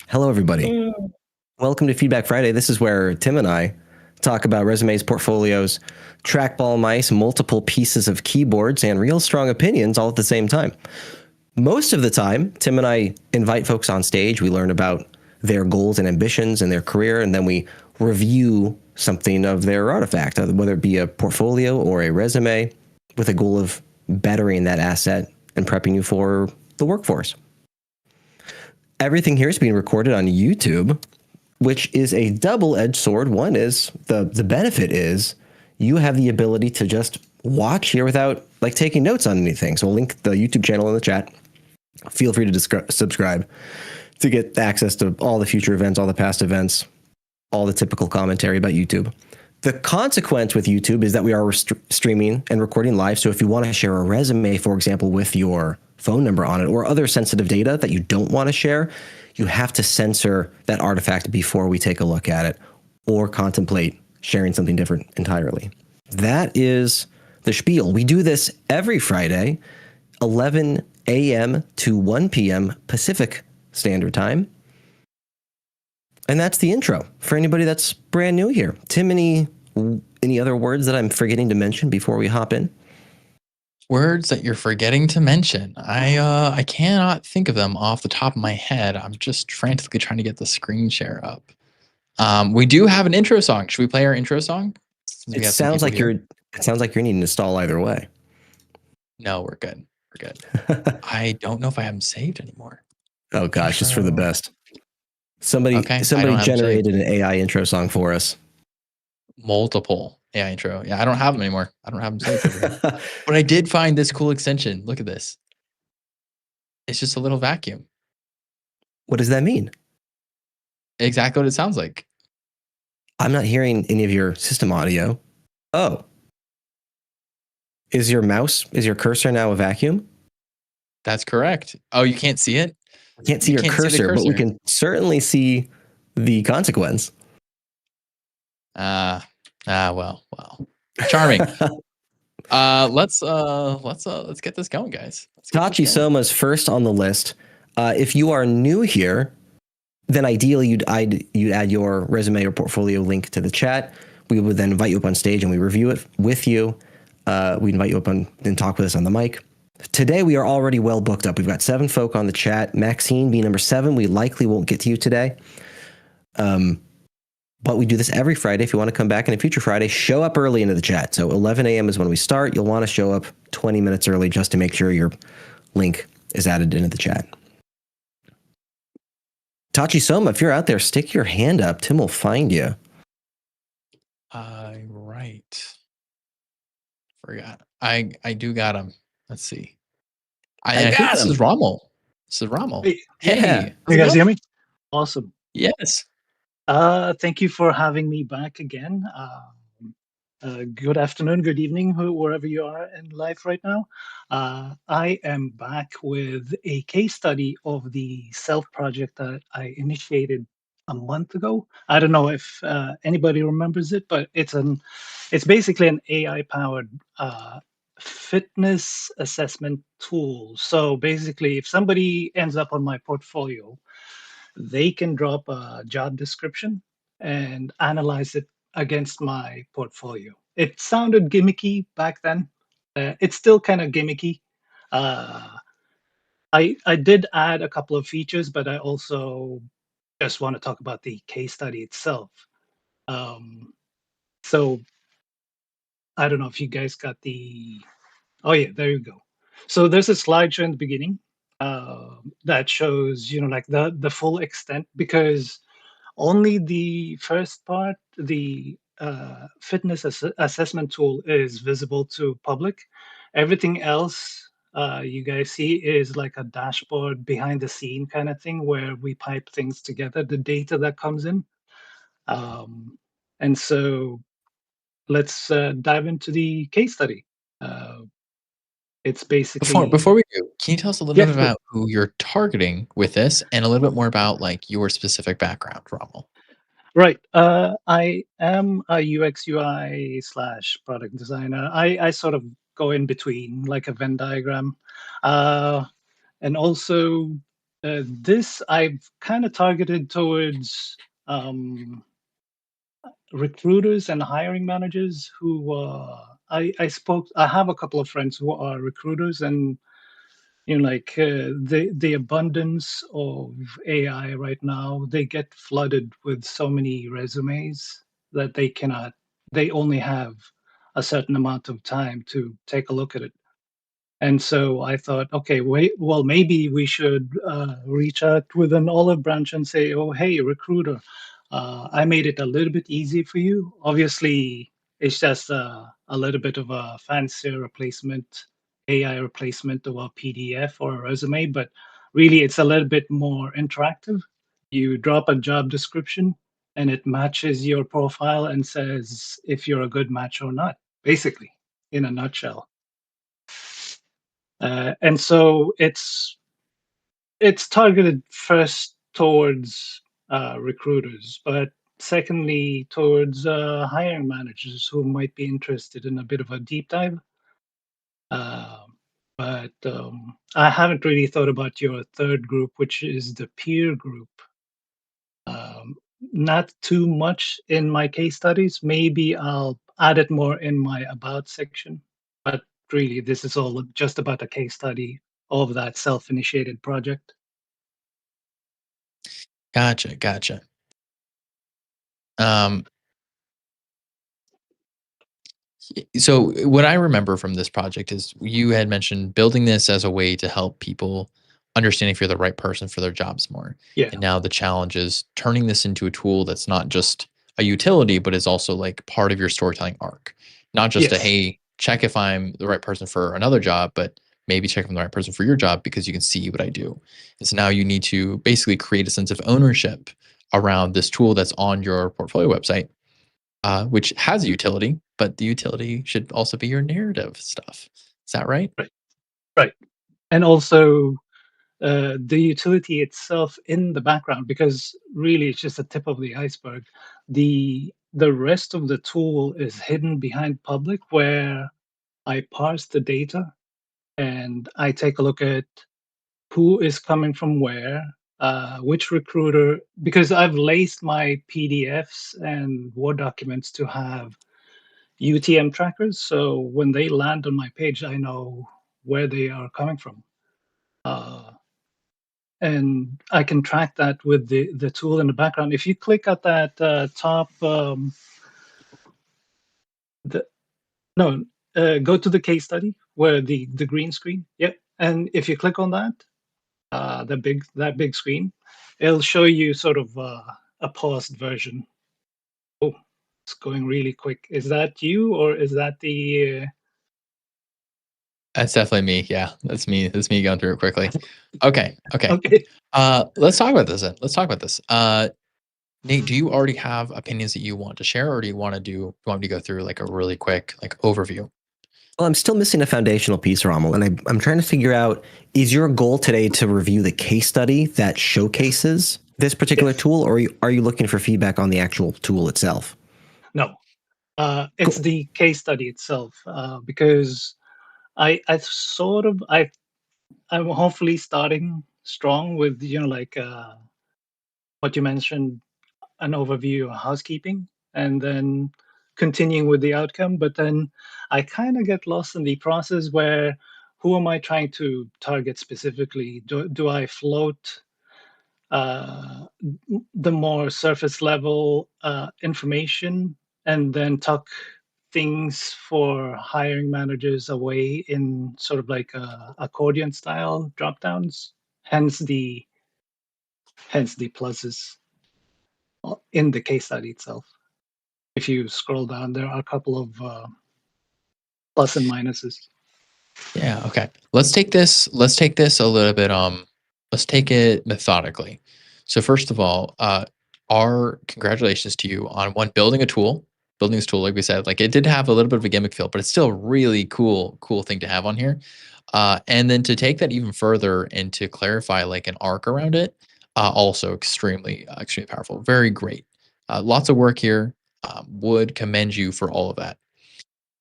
Hello, everybody. Welcome to Feedback Friday. This is where Tim and I talk about resumes, portfolios, trackball mice, multiple pieces of keyboards, and real strong opinions all at the same time. Most of the time, Tim and I invite folks on stage. We learn about their goals and ambitions in their career, and then we review something of their artifact, whether it be a portfolio or a resume, with a goal of bettering that asset and prepping you for the workforce. Everything here is being recorded on YouTube, which is a double-edged sword. One is the benefit is you have the ability to just watch here without like taking notes on anything. So we'll link the YouTube channel in the chat. Feel free to subscribe to get access to all the future events, all the past events, all the typical commentary about YouTube. The consequence with YouTube is that we are streaming and recording live. So if you want to share a resume, for example, with your phone number on it or other sensitive data that you don't want to share, you have to censor that artifact before we take a look at it or contemplate sharing something different entirely. That is the spiel. We do this every Friday, 11 a.m. to 1 p.m. Pacific Standard Time. And that's the intro for anybody that's brand new here. Tim, any other words that I'm forgetting to mention before we hop in? Words that you're forgetting to mention. I cannot think of them off the top of my head. I'm just frantically trying to get the screen share up. We do have an intro song. Should we play our intro song? It sounds like you're needing to stall either way. No, we're good. We're good. I don't know if I have them saved anymore. Oh gosh, just for the best. Somebody generated an AI intro song for us. Multiple AI intro. Yeah, I don't have them anymore. I don't have them saved over here. But I did find this cool extension. Look at this. It's just a little vacuum. What does that mean? Exactly what it sounds like. I'm not hearing any of your system audio. Oh. Is your cursor now a vacuum? That's correct. Oh, you can't see it? I can't see your cursor, but we can certainly see the consequence. Well. Charming. Let's get this going, guys. Tachisoma is first on the list. If you are new here, then ideally you'd add your resume or portfolio link to the chat. We would then invite you up on stage and we review it with you. We invite you up and talk with us on the mic. Today, we are already well booked up. We've got 7 folk on the chat. Maxine being number 7. We likely won't get to you today. But we do this every Friday. If you want to come back in a future Friday, show up early into the chat. So 11 a.m. is when we start. You'll want to show up 20 minutes early just to make sure your link is added into the chat. Tachisoma, if you're out there, stick your hand up. Tim will find you. Right. Forgot. I do got him. Let's see. I think this is Rommel. Hey. Yeah. You guys hear me? Awesome. Yes. Thank you for having me back again. Good afternoon, good evening, wherever you are in life right now. I am back with a case study of the self project that I initiated a month ago. I don't know if anybody remembers it, but it's basically an AI-powered fitness assessment tool. So basically, if somebody ends up on my portfolio, they can drop a job description and analyze it against my portfolio. It sounded gimmicky back then. It's still kind of gimmicky. I did add a couple of features, but I also just want to talk about the case study itself. So I don't know if you guys got the. Oh yeah, there you go. So there's a slideshow in the beginning that shows, like the full extent, because only the first part, the fitness assessment tool, is visible to public. Everything else you guys see is like a dashboard behind the scene kind of thing where we pipe things together, the data that comes in. And so let's dive into the case study. It's basically before we do, can you tell us a little bit about who you're targeting with this, and a little bit more about like your specific background, Rommel? Right. I am a UX UI / product designer. I sort of go in between, like a Venn diagram, and also This I've kind of targeted towards um, recruiters and hiring managers who I have a couple of friends who are recruiters, and like the abundance of AI right now, they get flooded with so many resumes that they only have a certain amount of time to take a look at it. And so I thought, okay, wait, well, maybe we should reach out with an olive branch and say, oh, hey, recruiter, I made it a little bit easy for you. Obviously, it's just a little bit of a fancier replacement, AI replacement of a PDF or a resume, but really it's a little bit more interactive. You drop a job description and it matches your profile and says if you're a good match or not, basically, in a nutshell. And so it's targeted first towards recruiters, but secondly towards hiring managers who might be interested in a bit of a deep dive. Uh, but I haven't really thought about your third group, which is the peer group. Um, Not too much in my case studies. Maybe I'll add it more in my about section. But really, this is all just about a case study of that self-initiated project. Gotcha, gotcha. Um, so what I remember from this project is you had mentioned building this as a way to help people understand if you're the right person for their jobs more. Yeah. And now the challenge is turning this into a tool that's not just a utility, but is also like part of your storytelling arc. Not just a, Yes. hey, check if I'm the right person for another job, but maybe check if I'm the right person for your job because you can see what I do. And so now you need to basically create a sense of ownership around this tool that's on your portfolio website, which has a utility, but the utility should also be your narrative stuff. Is that right? Right. Right. And also the utility itself in the background, because really it's just a tip of the iceberg. The rest of the tool is hidden behind public, where I parse the data and I take a look at who is coming from where, which recruiter, because I've laced my PDFs and Word documents to have UTM trackers. So when they land on my page, I know where they are coming from. Uh, and I can track that with the tool in the background. If you click at that top, the no, go to the case study where the green screen. Yep, and if you click on that, that big screen, it'll show you sort of a paused version. Oh, it's going really quick. Is that you or is that the? That's definitely me. Yeah, that's me. That's me going through it quickly. Okay. Okay. Okay. Let's talk about this then. Let's talk about this. Nate, do you already have opinions that you want to share, or do you want to want me to go through like a really quick like overview? Well, I'm still missing a foundational piece, Rommel, and I'm trying to figure out, is your goal today to review the case study that showcases this particular Yes. tool, or are you looking for feedback on the actual tool itself? No. It's Cool. the case study itself, because I've sort of I'm hopefully starting strong with like what you mentioned, an overview of housekeeping, and then continuing with the outcome. But then I kind of get lost in the process where who am I trying to target specifically? Do I float the more surface level information and then tuck things for hiring managers away in sort of like accordion style drop downs? Hence the pluses in the case study itself. If you scroll down, there are a couple of plus and minuses. Yeah. Okay. Let's take this. Let's take this a little bit. Let's take it methodically. So first of all, our congratulations to you on one building a tool. Building this tool, like we said, like it did have a little bit of a gimmick feel, but it's still a really cool thing to have on here. And then to take that even further and to clarify like an arc around it, also extremely powerful. Very great. Lots of work here. Would commend you for all of that.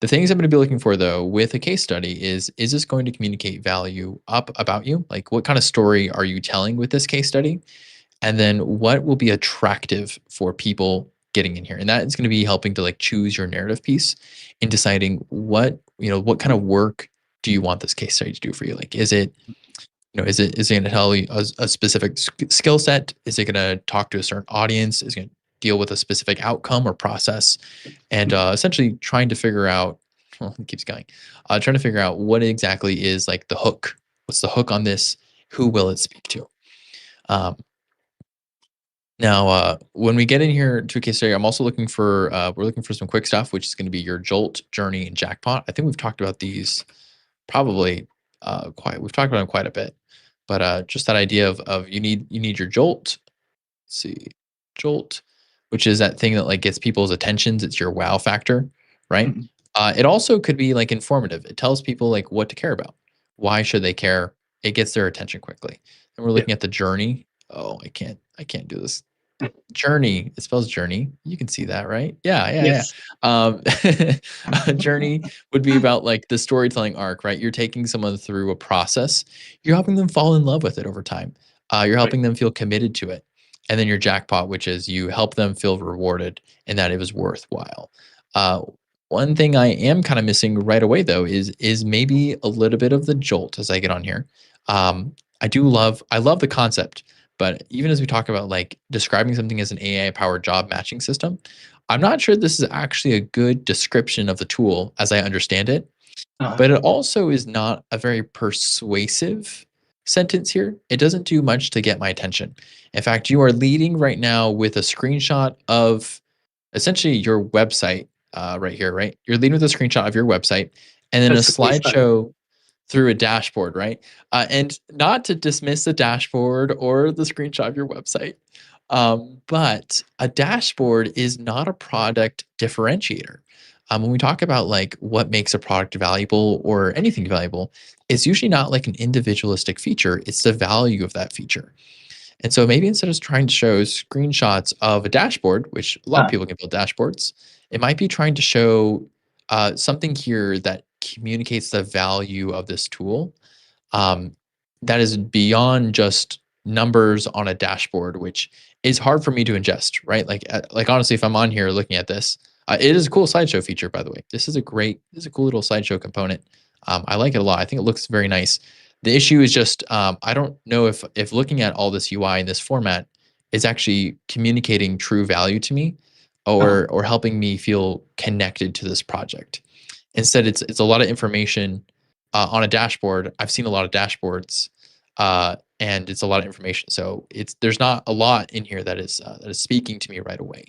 The things I'm going to be looking for though with a case study is this going to communicate value up about you? Like what kind of story are you telling with this case study? And then what will be attractive for people getting in here? And that is going to be helping to like choose your narrative piece and deciding what kind of work do you want this case study to do for you? Like, is it, is it going to tell you a specific skill set? Is it going to talk to a certain audience? Is it going to deal with a specific outcome or process? And essentially trying to figure out, well, it keeps going, trying to figure out what exactly is like the hook. What's the hook on this? Who will it speak to? Um, Now, when we get in here to a case study, I'm also looking for we're looking for some quick stuff, which is going to be your jolt, journey, and jackpot. I think we've talked about these probably quite. We've talked about them quite a bit, but just that idea of you need your jolt. Let's see, jolt, which is that thing that like gets people's attentions. It's your wow factor, right? Mhm. It also could be like informative. It tells people like what to care about. Why should they care? It gets their attention quickly. And we're Yeah. looking at the journey. Oh, I can't do this. Journey, it spells journey. You can see that, right? Yeah, yeah, yeah. Yes. Um, a journey would be about like the storytelling arc, right? You're taking someone through a process. You're helping them fall in love with it over time. You're Right. helping them feel committed to it. And then your jackpot, which is you help them feel rewarded and that it was worthwhile. Uh, one thing I am kind of missing right away though is maybe a little bit of the jolt as I get on here. I love the concept, but even as we talk about like describing something as an AI powered job matching system, I'm not sure this is actually a good description of the tool as I understand it. Uh-huh. But it also is not a very persuasive sentence here. It doesn't do much to get my attention. In fact, you are leading right now with a screenshot of essentially your website right here, right? You're leading with a screenshot of your website and then a That's a case study. slideshow through a dashboard, right? And not to dismiss the dashboard or the screenshot of your website, but a dashboard is not a product differentiator. When we talk about like what makes a product valuable or anything valuable, it's usually not like an individualistic feature, it's the value of that feature. And so maybe instead of trying to show screenshots of a dashboard, which a lot of Uh, people can build dashboards, it might be trying to show something here that communicates the value of this tool um, that is beyond just numbers on a dashboard, which is hard for me to ingest, right? Like honestly, if I'm on here looking at this, it is a cool slideshow feature, by the way. This is a cool little slideshow component. I like it a lot. I think it looks very nice. The issue is just I don't know if looking at all this UI in this format is actually communicating true value to me, uh-huh. or helping me feel connected to this project. Instead, it's a lot of information on a dashboard. I've seen a lot of dashboards, and it's a lot of information. So there's not a lot in here that is speaking to me right away.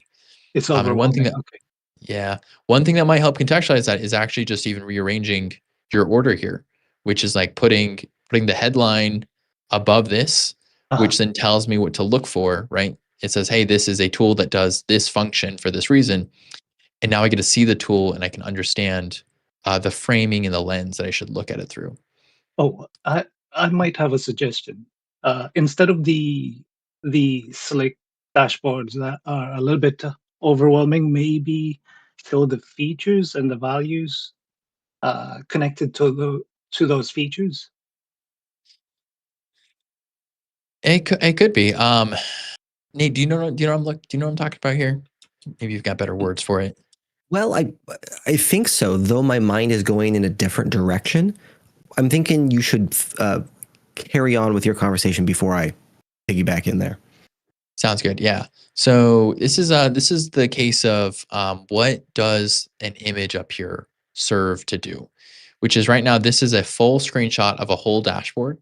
It's And one thing overwhelming. that Okay. yeah, one thing that might help contextualize that is actually just even rearranging your order here, which is like putting the headline above this, Uh-huh. which then tells me what to look for. Right? It says, "Hey, this is a tool that does this function for this reason." And now I get to see the tool and I can understand the framing and the lens that I should look at it through. Oh, I might have a suggestion. Instead of the slick dashboards that are a little bit overwhelming, maybe show the features and the values connected to those features. It could be. Nate, do you know what I'm talking about here? Maybe you've got better words for it. Well, I think so. Though my mind is going in a different direction. I'm thinking you should carry on with your conversation before I piggyback in there. Sounds good. Yeah. So this is the case of what does an image up here serve to do, which is right now this is a full screenshot of a whole dashboard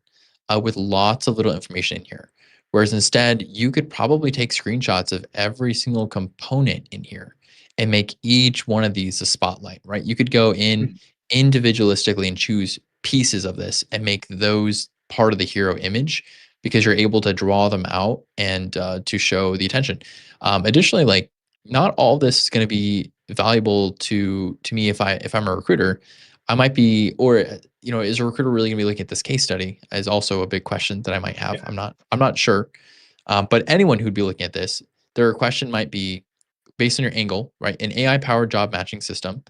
with lots of little information in here. Whereas instead, you could probably take screenshots of every single component in here and make each one of these a spotlight, right? You could go in Mhm. individualistically and choose pieces of this and make those part of the hero image because you're able to draw them out and to show the attention. Additionally, like not all this is going to be valuable to me if I'm a recruiter. I might be, or is a recruiter really going to be looking at this case study? Is also a big question that I might have. Yeah. I'm not sure, but anyone who'd be looking at this, their question might be based on your angle, right? An AI powered job matching system.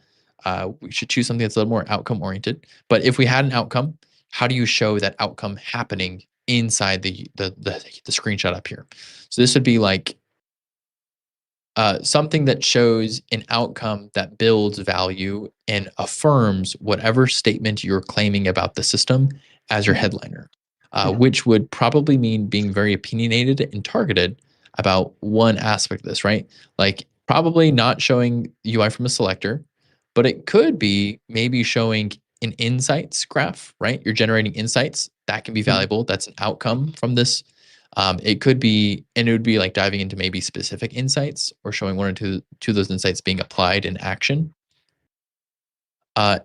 We should choose something that's a little more outcome oriented. But if we had an outcome, how do you show that outcome happening inside the screenshot up here? So this would be like something that shows an outcome that builds value and affirms whatever statement you're claiming about the system as your headliner, which would probably mean being very opinionated and targeted about one aspect of this, right? Like probably not showing UI from a selector, but it could be maybe showing an insights graph, right? You're generating insights that can be valuable. That's an outcome from this. It could be, and it would be like diving into maybe specific insights or showing one or two of those insights being applied in action.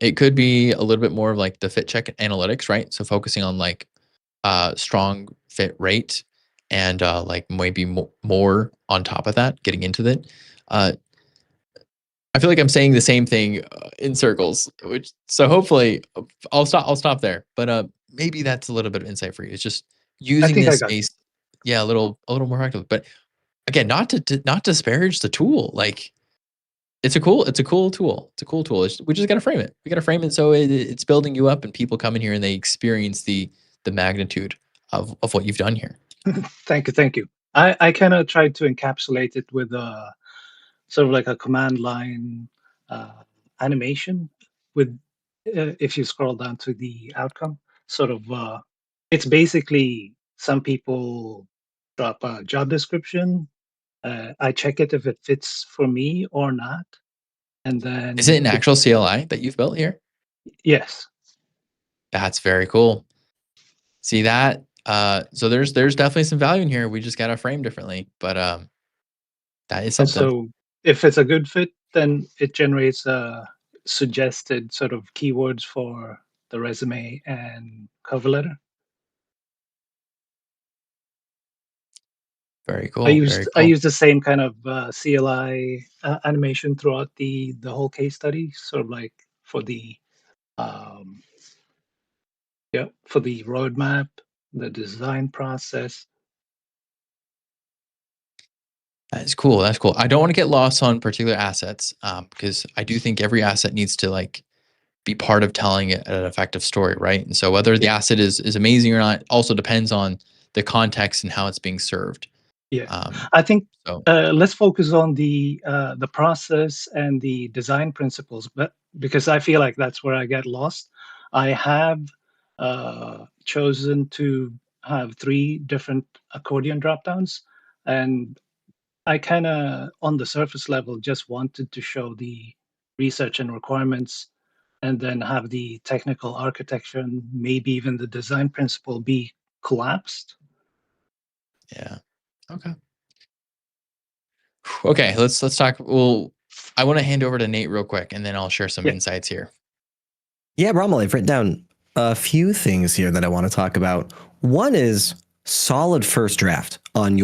It could be a little bit more of like the fit check analytics, right? So focusing on like strong fit rate and like maybe more on top of that, getting into that. I feel like I'm saying the same thing in circles, which so hopefully I'll stop there. But maybe that's a little bit of insight for you. It's just I using think I this got space, yeah, a little more effective. But again, not to not disparage the tool. Like it's a cool tool. It's a cool tool. We just got to frame it. We got to frame it so it's building you up, and people come in here and they experience the magnitude of what you've done here. Thank you, thank you. I kind of tried to encapsulate it with sort of like a command line uh, animation with if you scroll down to the outcome, sort of it's basically some people drop a job description. I check it if it fits for me or not, and Is it then an actual CLI that you've built here? yes. That's very cool. See that? So there's definitely some value in here. We just got to frame differently, but that is And something. so if it's a good fit, then it generates suggested sort of keywords for the resume and cover letter. Very I cool. used Very I cool. used the same kind of CLI animation throughout the whole case study, sort of like for the um, yeah, for the roadmap, the design process. That is cool. That's cool. I don't want to get lost on particular assets because I do think every asset needs to like be part of telling an effective story, right? And so whether the Yeah, asset is amazing or not also depends on the context and how it's being served. yeah. Um, I think so let's focus on the process and the design principles, but because I feel like that's where I get lost. I have chosen to have three different accordion drop downs, and I kind of, on the surface level, just wanted to show the research and requirements and then have the technical architecture and maybe even the design principle be collapsed. yeah. Okay. Okay. Let's talk. Well, I want to hand over to Nate real quick, and then I'll share some Yeah. insights here. Yeah, Rommel, I've written down a few things here that I want to talk about. One is solid first draft on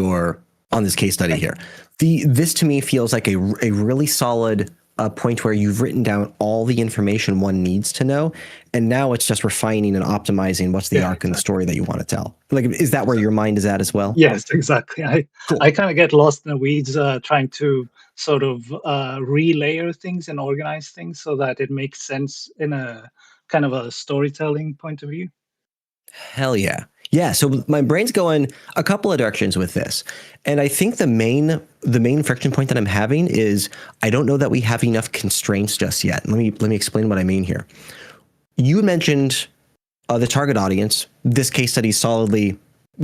this case study here. This to me feels like a really solid point where you've written down all the information one needs to know, and now it's just refining and optimizing what's the Yeah, arc and the exactly. story that you want to tell. Like, is that where your mind is at as well? Yes, exactly. Cool. I kind of get lost in the weeds trying to sort of relayer things and organize things so that it makes sense in a kind of a storytelling point of view. Hell yeah. Yeah, so my brain's going a couple of directions with this. And I think the main friction point that I'm having is I don't know that we have enough constraints just yet. Let me explain what I mean here. You mentioned the target audience. This case study is solidly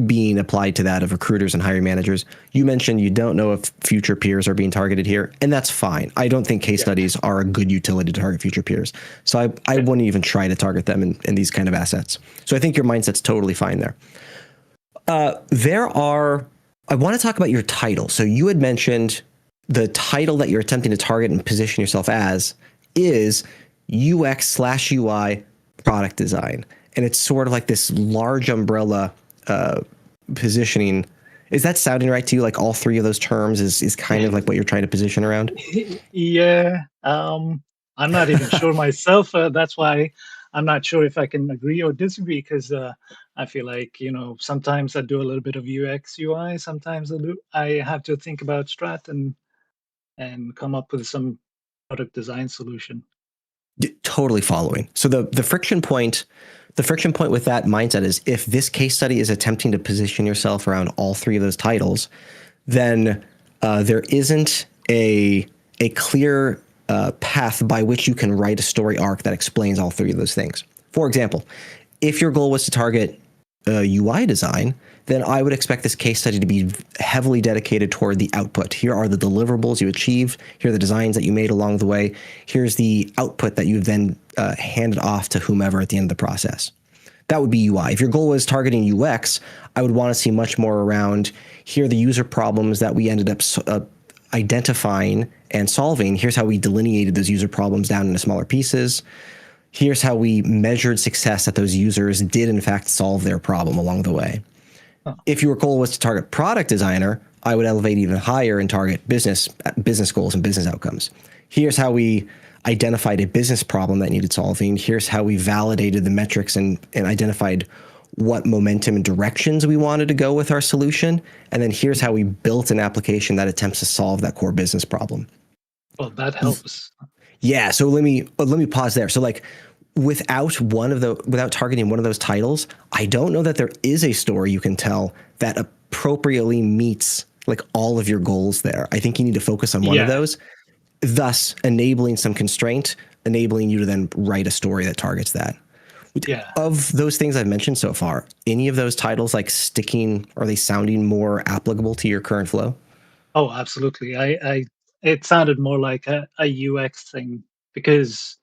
being applied to that of recruiters and hiring managers. You mentioned you don't know if future peers are being targeted here, and that's fine. I don't think case studies are a good utility to target future peers. So I wouldn't even try to target them in these kind of assets. So I think your mindset's totally fine there. I want to talk about your title. So you had mentioned the title that you're attempting to target and position yourself as is UX/UI product design. And it's sort of like this large umbrella positioning. Is that sounding right to you? Like all three of those terms is kind of like what you're trying to position around? Yeah, I'm not even sure myself. That's why I'm not sure if I can agree or disagree because I feel like sometimes I do a little bit of UX UI. Sometimes I have to think about strat and come up with some product design solution. Totally following. So the friction point with that mindset is if this case study is attempting to position yourself around all three of those titles, then there isn't a clear path by which you can write a story arc that explains all three of those things. For example, if your goal was to target UI design, then I would expect this case study to be heavily dedicated toward the output. Here are the deliverables you achieved. Here are the designs that you made along the way. Here's the output that you've then handed off to whomever at the end of the process. That would be UI. If your goal was targeting UX, I would want to see much more around here are the user problems that we ended up identifying and solving. Here's how we delineated those user problems down into smaller pieces. Here's how we measured success that those users did in fact solve their problem along the way. Huh. If your goal was to target product designer, I would elevate even higher and target business goals and business outcomes. Here's how we identified a business problem that needed solving. Here's how we validated the metrics and identified what momentum and directions we wanted to go with our solution. And then here's how we built an application that attempts to solve that core business problem. Well, that helps. Yeah. So let me pause there. So like without targeting one of those titles, I don't know that there is a story you can tell that appropriately meets like all of your goals there. I think you need to focus on one of those, thus enabling some constraint, enabling you to then write a story that targets that. Yeah. Of those things I've mentioned so far, any of those titles like sticking, are they sounding more applicable to your current flow? Oh, absolutely. It sounded more like a UX thing because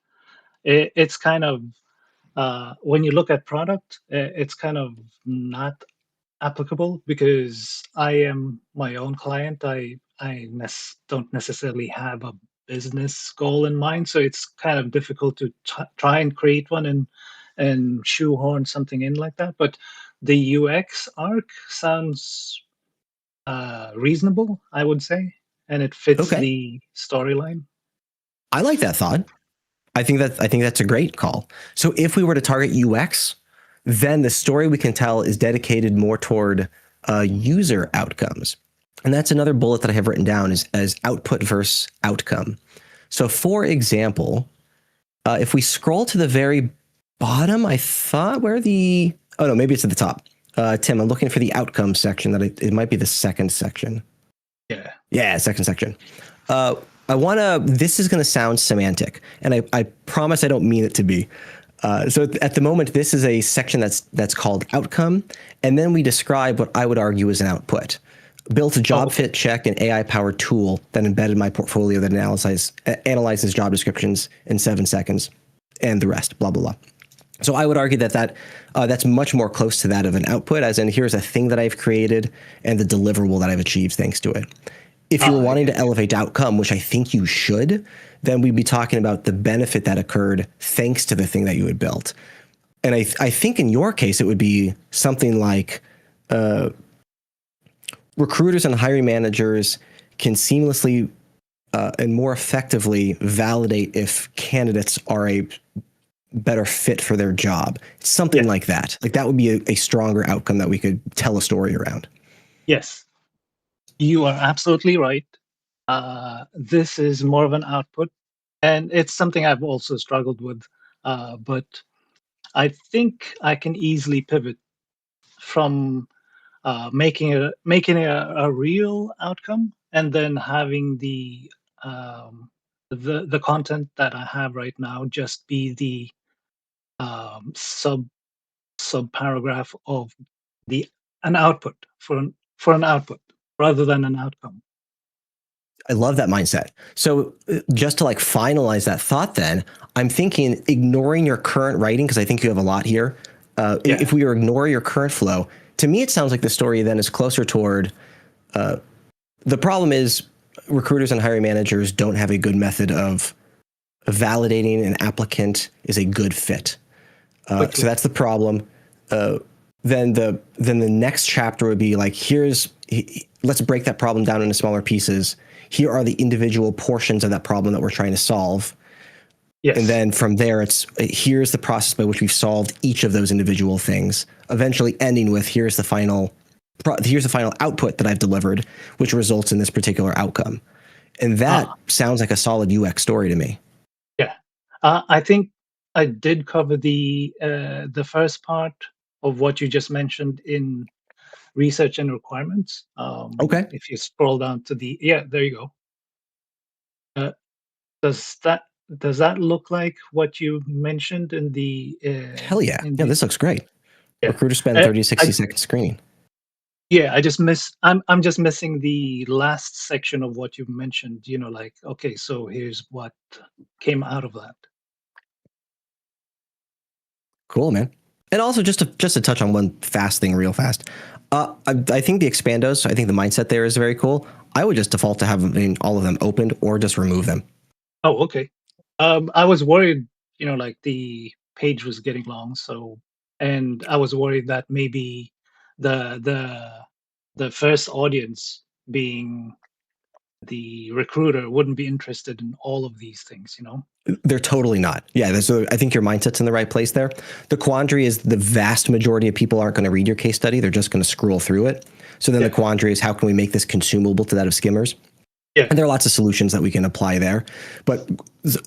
it's kind of when you look at product, it's kind of not applicable because I am my own client. I don't necessarily have a business goal in mind, so it's kind of difficult to try and create one and shoehorn something in like that. But the UX arc sounds reasonable, I would say, and it fits the storyline. I like that thought. I think that's a great call. So if we were to target UX, then the story we can tell is dedicated more toward user outcomes. And that's another bullet that I have written down as output versus outcome. So for example, if we scroll to the very bottom, I thought maybe it's at the top. Tim, I'm looking for the outcome section it might be the second section. Yeah, second section. This is going to sound semantic, and I promise I don't mean it to be. So at the moment, this is a section that's called outcome, and then we describe what I would argue is an output. Built a job fit check, an AI-powered tool that embedded my portfolio that analyzes job descriptions in 7 seconds, and the rest, blah, blah, blah. So I would argue that's much more close to that of an output, as in here's a thing that I've created and the deliverable that I've achieved thanks to it. If you were wanting to elevate outcome, which I think you should, then we'd be talking about the benefit that occurred thanks to the thing that you had built. And I think in your case, it would be something like recruiters and hiring managers can seamlessly and more effectively validate if candidates are a better fit for their job. Something like that. Like that would be a stronger outcome that we could tell a story around. Yes. You are absolutely right. This is more of an output, and it's something I've also struggled with. But I think I can easily pivot from making it a real outcome, and then having the content that I have right now just be the sub paragraph of an output for an output rather than an outcome. I love that mindset. So just to like finalize that thought, then I'm thinking ignoring your current writing, because I think you have a lot here. If we ignore your current flow, to me, it sounds like the story then is closer toward the problem is recruiters and hiring managers don't have a good method of validating an applicant is a good fit. So that's the problem. Then the next chapter would be like, let's break that problem down into smaller pieces. Here are the individual portions of that problem that we're trying to solve. Yes. And then from there, here's the process by which we've solved each of those individual things, eventually ending with here's the final output that I've delivered, which results in this particular outcome. And that sounds like a solid UX story to me. Yeah, I think I did cover the first part of what you just mentioned in research and requirements. Okay. If you scroll down to yeah, there you go. Uh, does that does that look like what you mentioned Hell yeah. in Yeah, the this looks great. yeah? Recruiters spend Uh, 30 to I 60-second screening. Yeah, I just miss. I'm just missing the last section of what you mentioned. You know, like okay, so here's what came out of that. Cool, man. And also, just to touch on one fast thing, real fast. I think the expandos. I think the mindset there is very cool. I would just default to having all of them opened or just remove them. Oh, okay. I was worried. You know, like the page was getting long, so and I was worried that maybe the the the first audience being the recruiter wouldn't be interested in all of these things. You know. They're totally not. Yeah, so I think your mindset's in the right place there. The quandary is the vast majority of people aren't going to read your case study. They're just going to scroll through it. So then Yeah. the quandary is how can we make this consumable to that of skimmers? Yeah. And there are lots of solutions that we can apply there. But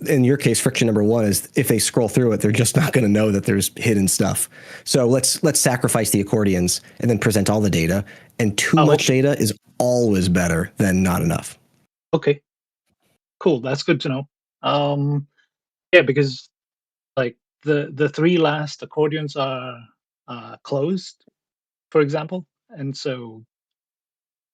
in your case, friction number one is if they scroll through it, they're just not going to know that there's hidden stuff. So let's sacrifice the accordions and then present all the data. And too Oh, much okay. data is always better than not enough. Okay. Cool. That's good to know. Yeah, because like the three last accordions are closed, for example, and so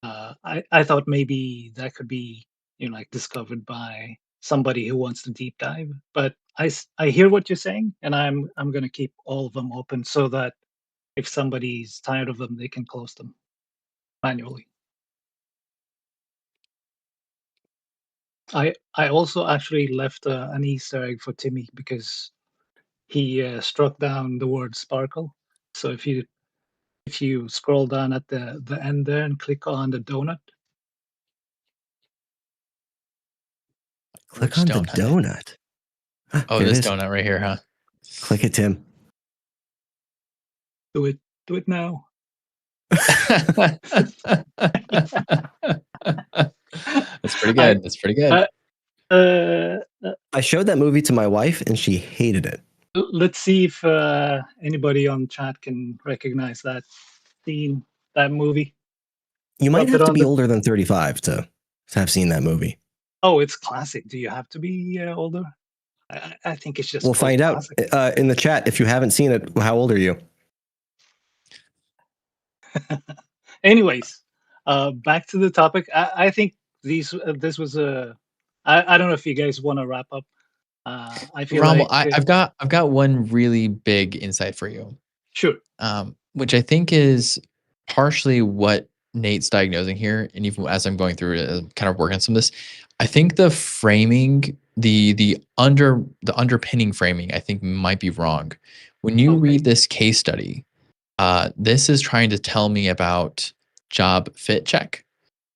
I thought maybe that could be like discovered by somebody who wants to deep dive. But I hear what you're saying, and I'm gonna keep all of them open so that if somebody's tired of them, they can close them manually. I also actually left an Easter egg for Timmy because he struck down the word sparkle. So if you scroll down at the end there and click on the donut, Click Which on the donut? donut. Ah, Oh, there it this is. donut right here, huh? Click it, Tim. do it now. That's pretty I good. That's pretty good. uh, I showed that movie to my wife and she hated it. let's see if anybody on chat can recognize that scene, that movie. You might Rub it have to on be the. older than 35 to have seen that movie. Oh, it's classic. Do you have to be older? I think it's just We'll cult find out classic. in the chat. If you haven't seen it, how old are you? Anyways, back to the topic. I think this was a. I don't know if you guys want to wrap up. I feel Rommel, like I've got one really big insight for you, sure. which I think is partially what Nate's diagnosing here, and even as I'm going through it, kind of working on some of this, I think the framing, the underpinning framing, I think might be wrong. When you Okay. read this case study, this is trying to tell me about job fit check,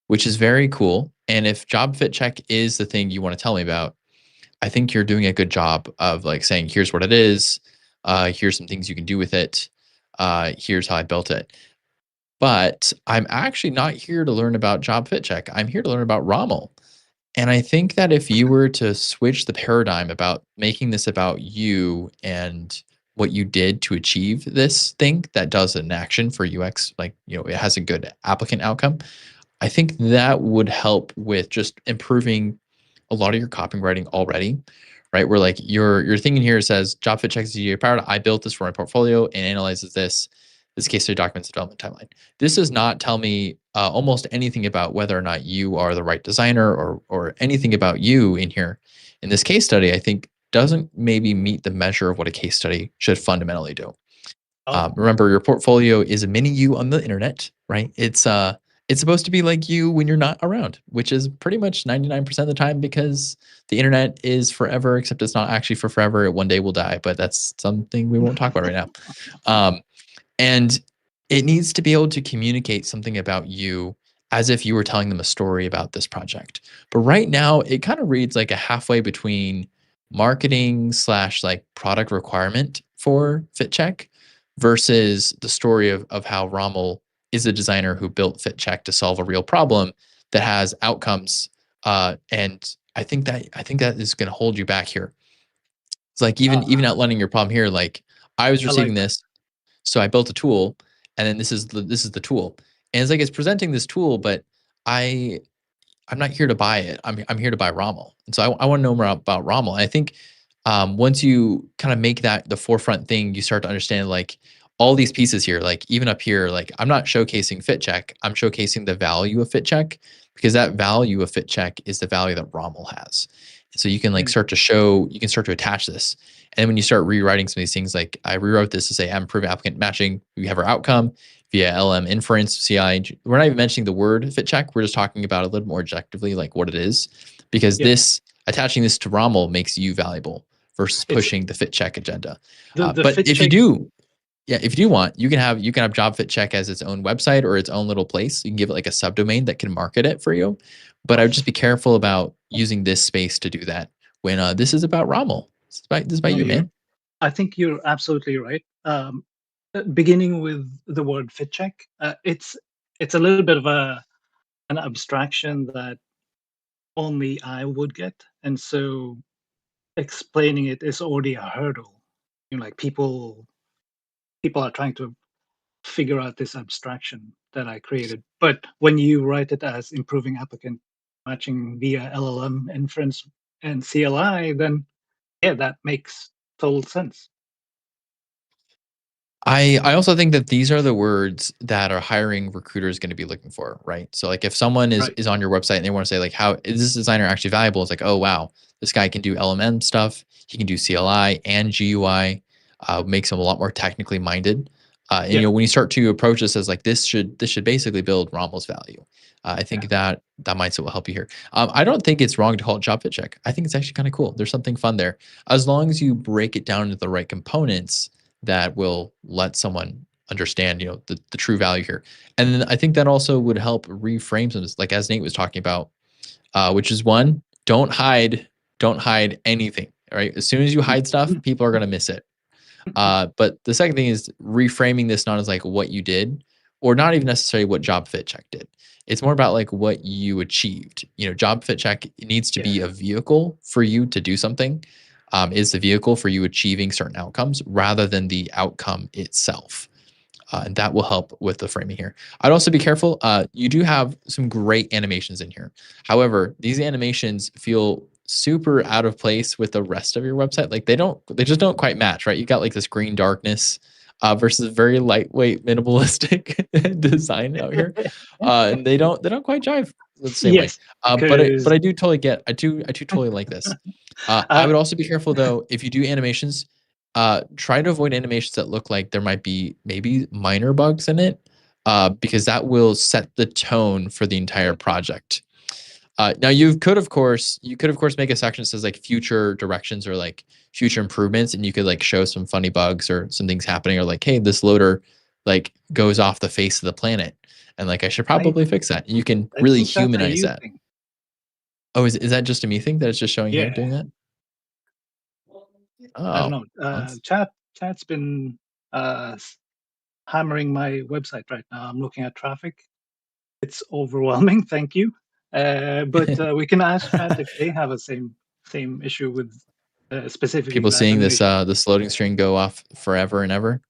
which is very cool. And if job fit check is the thing you want to tell me about, I think you're doing a good job of like saying, here's what it is. Here's some things you can do with it. Here's how I built it. But I'm actually not here to learn about job fit check. I'm here to learn about Rommel. And I think that if you were to switch the paradigm about making this about you and what you did to achieve this thing that does an action for UX, like, it has a good applicant outcome, I think that would help with just improving a lot of your copywriting already, right? Where like your thing in here says job fit checks is powered. I built this for my portfolio and analyzes this case study documents development timeline. This does not tell me almost anything about whether or not you are the right designer or anything about you in here. In this case study, I think doesn't maybe meet the measure of what a case study should fundamentally do. Oh, Remember, your portfolio is a mini you on the internet, right? It's supposed to be like you when you're not around, which is pretty much 99% of the time because the internet is forever, except it's not actually for forever. It one day will die, but that's something we won't talk about right now. And it needs to be able to communicate something about you as if you were telling them a story about this project. But right now, it kind of reads like a halfway between marketing slash like product requirement for FitCheck versus the story of how Rommel is a designer who built FitCheck to solve a real problem that has outcomes. And I think that is going to hold you back here. It's like even outlining your problem here. Like I was receiving this, so I built a tool, and then this is the tool, and it's like it's presenting this tool, but I'm not here to buy it. I'm here to buy Rommel, and so I want to know more about Rommel. And I think once you kind of make that the forefront thing, you start to understand like all these pieces here. Like even up here, like I'm not showcasing fit check. I'm showcasing the value of fit check because that value of fit check is the value that Rommel has. And so you can like start to show, you can start to attach this. And when you start rewriting some of these things, like I rewrote this to say I'm improving applicant matching. We have our outcome via LM inference, CI. We're not even mentioning the word fit check. We're just talking about it a little more objectively, like what it is, because this attaching this to Rommel makes you valuable versus pushing the fit check agenda. But if you do, if you do want, you can have Job Fit Check as its own website or its own little place. You can give it like a subdomain that can market it for you. But I would just be careful about using this space to do that when this is about Rommel. This is about you, man. I think you're absolutely right. Beginning with the word fit check, it's a little bit of an abstraction that only I would get, and so explaining it is already a hurdle. You know, like people are trying to figure out this abstraction that I created. But when you write it as improving applicant matching via LLM inference and CLI, then that makes total sense. I also think that these are the words that a hiring recruiter is going to be looking for, right? So like if someone is on your website and they want to say like, how is this designer actually valuable? It's like, oh, wow, this guy can do LMM stuff. He can do CLI and GUI, makes him a lot more technically minded. And you know, when you start to approach this as like, this should basically build Rommel's value. I think that mindset will help you here. I don't think it's wrong to call it job fit check. I think it's actually kind of cool. There's something fun there. As long as you break it down into the right components that will let someone understand, you know, the true value here. And then I think that also would help reframe some, like as Nate was talking about, which is one, don't hide anything, right? As soon as you hide stuff, people are going to miss it. But the second thing is reframing this not as like what you did, or not even necessarily what job fit check did. It's more about like what you achieved. You know, job fit check needs to be a vehicle for you to do something. Is the vehicle for you achieving certain outcomes rather than the outcome itself. And that will help with the framing here. I'd also be careful. You do have some great animations in here. However, these animations feel super out of place with the rest of your website. Like they just don't quite match, right? You got like this green darkness versus very lightweight, minimalistic design out here. And they don't quite jive the same way. But I do totally get, I do totally like this. I would also be careful though, if you do animations, try to avoid animations that look like there might be maybe minor bugs in it, because that will set the tone for the entire project. Now you could of course make a section that says like future directions or like future improvements, and you could like show some funny bugs or some things happening, or like, hey, this loader like goes off the face of the planet, and like I should probably fix that. You can really humanize that. Oh, is that just a me thing that it's just showing here doing that? Oh, I don't know. Chat's been hammering my website right now. I'm looking at traffic. It's overwhelming. Thank you. But we can ask Chat if they have a same issue with specifically people seeing this loading string go off forever and ever.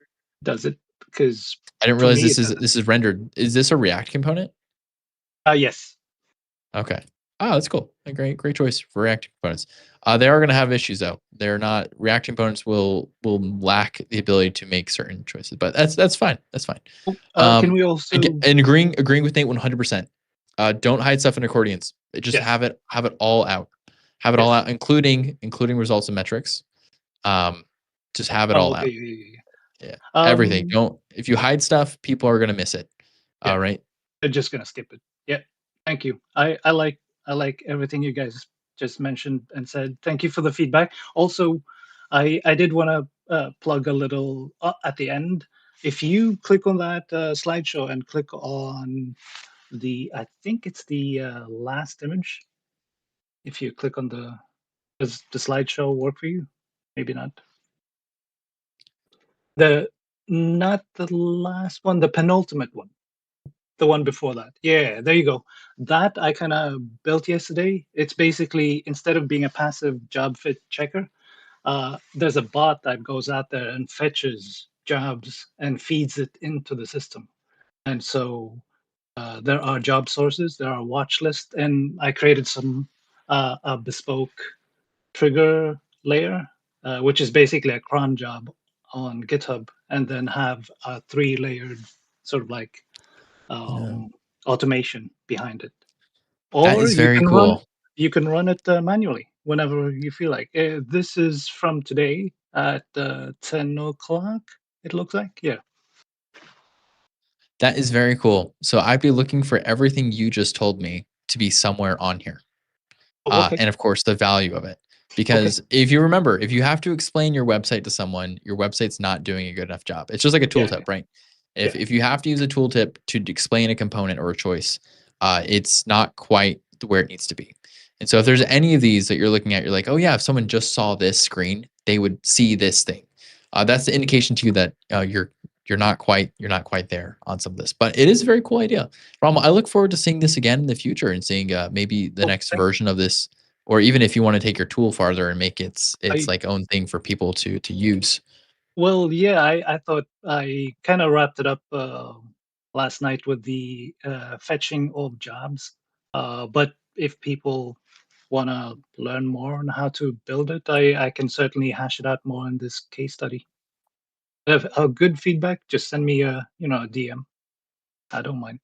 Does it? Because I didn't realize this is rendered. Is this a React component? Yes. Okay. Oh, that's cool. A great choice for React components. They are going to have issues though. They're not, React components will lack the ability to make certain choices, but that's fine. That's fine. Can we also and agreeing with Nate 100%. Don't hide stuff in accordions. Just have it all out. Have it all out, including results and metrics. Just have it all out. Yeah. Everything. If you hide stuff, people are going to miss it. All right. They're just going to skip it. Yeah. Thank you. I like everything you guys just mentioned and said. Thank you for the feedback. Also, I did want to plug a little at the end. If you click on that slideshow and click on I think it's the last image. If you click on does the slideshow work for you? Maybe not. Not the last one, the penultimate one. The one before that. Yeah, there you go. That I kind of built yesterday. It's basically, instead of being a passive job fit checker, there's a bot that goes out there and fetches jobs and feeds it into the system. And so there are job sources, there are watch lists, and I created some a bespoke trigger layer, which is basically a cron job on GitHub, and then have a 3-layered sort of like Yeah. automation behind it. That Or is very cool. you can run it manually whenever you feel like. This is from today at 10 o'clock. It looks like, yeah. That is very cool. So I'd be looking for everything you just told me to be somewhere on here. Oh, okay, And of course, the value of it. okay, Because if you remember, if you have to explain your website to someone, your website's not doing a good enough job. It's just like a yeah, tooltip, right? yeah. If you have to use a tooltip to explain a component or a choice, it's not quite where it needs to be. And so if there's any of these that you're looking at, you're like, oh yeah, if someone just saw this screen, they would see this thing. That's the indication to you that you're not quite there on some of this. But it is a very cool idea. Ram, I look forward to seeing this again in the future and seeing maybe the Oh, next version of this, or even if you want to take your tool farther and make its I like own thing for people to use. Well, yeah, I thought I kind of wrapped it up last night with the fetching of jobs. But if people want to learn more on how to build it, I can certainly hash it out more in this case study. If good feedback, just send me a DM. I don't mind.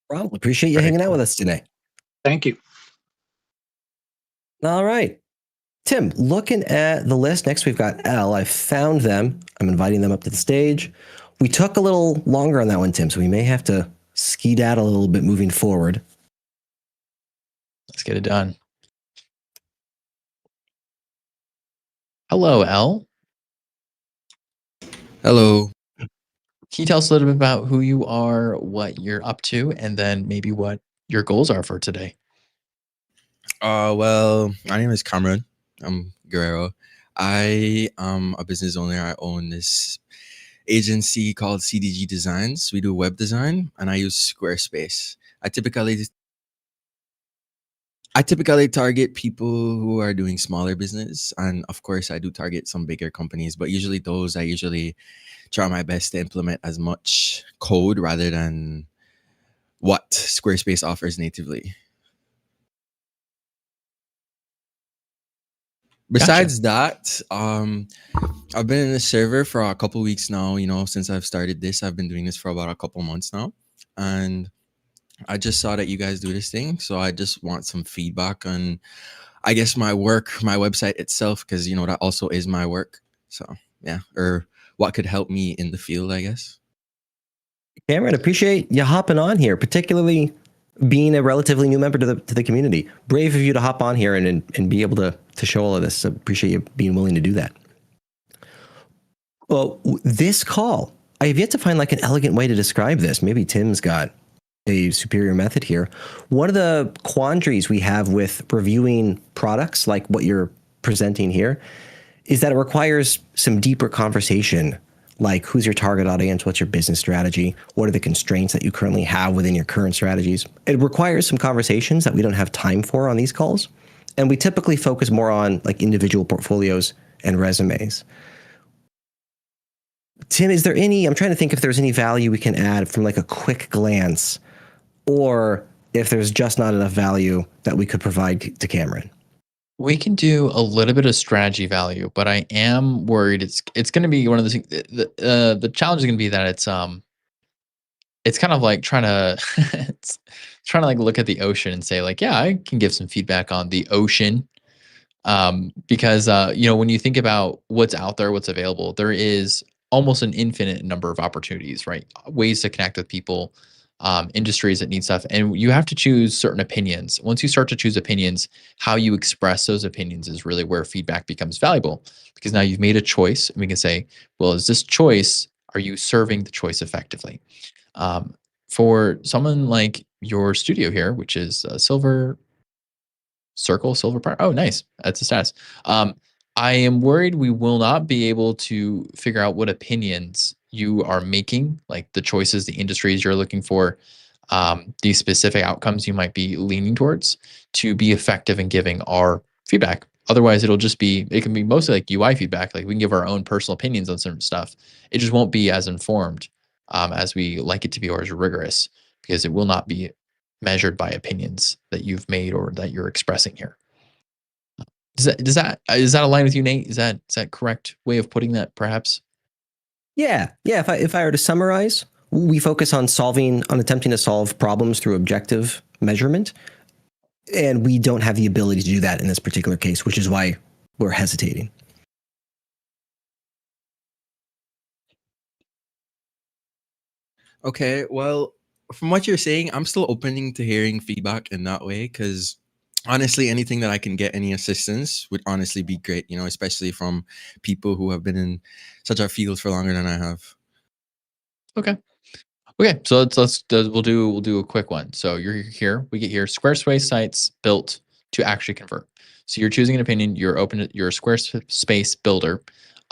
Well, appreciate you Very hanging out cool. with us today. Thank you. All right. Tim, looking at the list, next we've got L. I found them. I'm inviting them up to the stage. We took a little longer on that one, Tim, so we may have to skedaddle a little bit moving forward. Let's get it done. Hello, L. Hello. Can you tell us a little bit about who you are, what you're up to, and then maybe what your goals are for today? Well, my name is Cameron. I'm Guerrero. I am a business owner. I own this agency called CDG Designs. We do web design, and I use Squarespace. I typically target people who are doing smaller business, and of course, I do target some bigger companies. But usually, I usually try my best to implement as much code rather than what Squarespace offers natively. Gotcha. Besides that, I've been in the server for a couple weeks now. Since I've started this, I've been doing this for about a couple months now, and I just saw that you guys do this thing, so I just want some feedback on, I guess, my work, my website itself, because that also is my work. So yeah, or what could help me in the field, I guess. Cameron, appreciate you hopping on here, particularly being a relatively new member to the community. Brave of you to hop on here and be able to show all of this. So appreciate you being willing to do that. Well, this call, I have yet to find like an elegant way to describe this. Maybe Tim's got a superior method here. One of the quandaries we have with reviewing products like what you're presenting here is that it requires some deeper conversation, like who's your target audience, what's your business strategy, what are the constraints that you currently have within your current strategies. It requires some conversations that we don't have time for on these calls. And we typically focus more on like individual portfolios and resumes. Tim, is there I'm trying to think if there's any value we can add from like a quick glance, or if there's just not enough value that we could provide to Cameron. We can do a little bit of strategy value, but I am worried it's going to be one of those things. The challenge is going to be that it's kind of like trying to it's trying to like look at the ocean and say like, yeah, I can give some feedback on the ocean, because when you think about what's out there, what's available, there is almost an infinite number of opportunities, right? Ways to connect with people, industries that need stuff, and you have to choose certain opinions. Once you start to choose opinions, how you express those opinions is really where feedback becomes valuable, because now you've made a choice, and we can say, well, is this choice, are you serving the choice effectively? For someone like your studio here, which is silver circle, silver part. Oh, nice. That's a status. I am worried we will not be able to figure out what opinions you are making, like the choices, the industries you're looking for, these specific outcomes you might be leaning towards to be effective in giving our feedback. Otherwise, it can be mostly like UI feedback. Like we can give our own personal opinions on certain stuff. It just won't be as informed as we like it to be or as rigorous because it will not be measured by opinions that you've made or that you're expressing here. Is that align with you, Nate? Is that correct way of putting that, perhaps? Yeah. If I were to summarize, we focus on attempting to solve problems through objective measurement, and we don't have the ability to do that in this particular case, which is why we're hesitating. Okay, well, from what you're saying, I'm still open to hearing feedback in that way because honestly, anything that I can get any assistance would honestly be great, especially from people who have been in such a field for longer than I have. Okay. So we'll do a quick one. So you're here. We get here. Squarespace sites built to actually convert. So you're choosing an opinion. You're open. You're a Squarespace builder.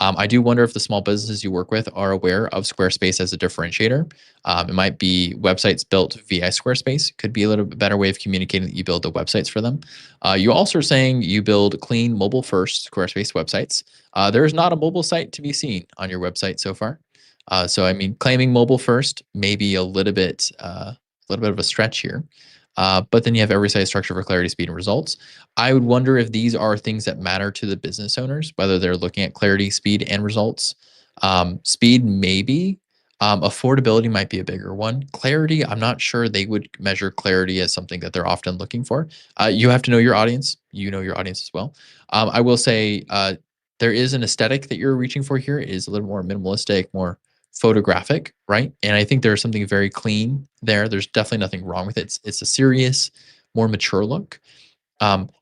I do wonder if the small businesses you work with are aware of Squarespace as a differentiator. It might be websites built via Squarespace. Could be a little bit better way of communicating that you build the websites for them. You also are saying you build clean mobile-first Squarespace websites. There is not a mobile site to be seen on your website so far. So I mean, claiming mobile first may be a little bit of a stretch here. But then you have every site structure for clarity, speed, and results. I would wonder if these are things that matter to the business owners, whether they're looking at clarity, speed, and results. Speed, maybe. Affordability might be a bigger one. Clarity, I'm not sure they would measure clarity as something that they're often looking for. You have to know your audience. You know your audience as well. I will say there is an aesthetic that you're reaching for here. It is a little more minimalistic, more photographic, right? And I think there's something very clean there. There's definitely nothing wrong with it. It's a serious, more mature look.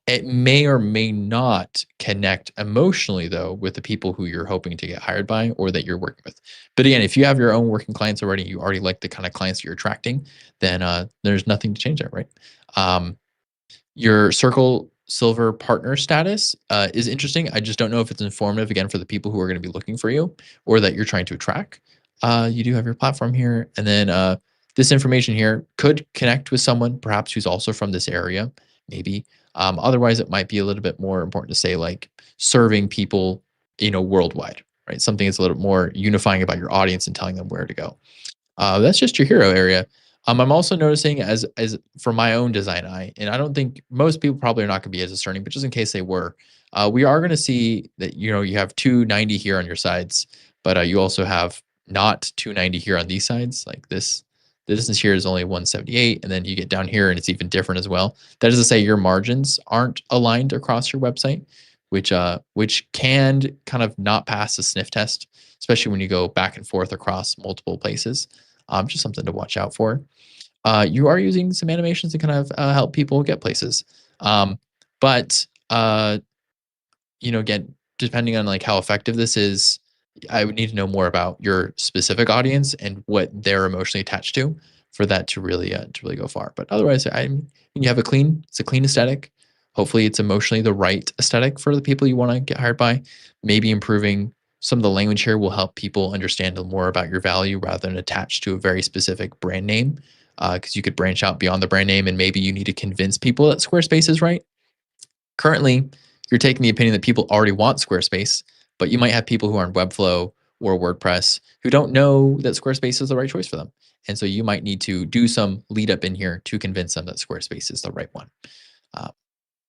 It may or may not connect emotionally, though, with the people who you're hoping to get hired by or that you're working with. But again, if you have your own working clients already, you already like the kind of clients you're attracting, then there's nothing to change that, right? Your Circle Silver partner status is interesting. I just don't know if it's informative, again, for the people who are going to be looking for you or that you're trying to attract. You do have your platform here. And then this information here could connect with someone, perhaps who's also from this area, maybe. Otherwise, it might be a little bit more important to say, like, serving people, worldwide, right? Something that's a little more unifying about your audience and telling them where to go. That's just your hero area. I'm also noticing as for my own design eye, and I don't think most people probably are not going to be as discerning, but just in case they were, we are going to see that you have 290 here on your sides, but you also have not 290 here on these sides. Like this, the distance here is only 178, and then you get down here and it's even different as well. That is to say, your margins aren't aligned across your website, which can kind of not pass the sniff test, especially when you go back and forth across multiple places. Just something to watch out for. You are using some animations to kind of help people get places. But again, depending on like how effective this is, I would need to know more about your specific audience and what they're emotionally attached to for that to really go far. But otherwise, you have it's a clean aesthetic. Hopefully, it's emotionally the right aesthetic for the people you want to get hired by. Maybe improving some of the language here will help people understand more about your value rather than attached to a very specific brand name. Because you could branch out beyond the brand name and maybe you need to convince people that Squarespace is right. Currently, you're taking the opinion that people already want Squarespace, but you might have people who are in Webflow or WordPress who don't know that Squarespace is the right choice for them. And so you might need to do some lead up in here to convince them that Squarespace is the right one.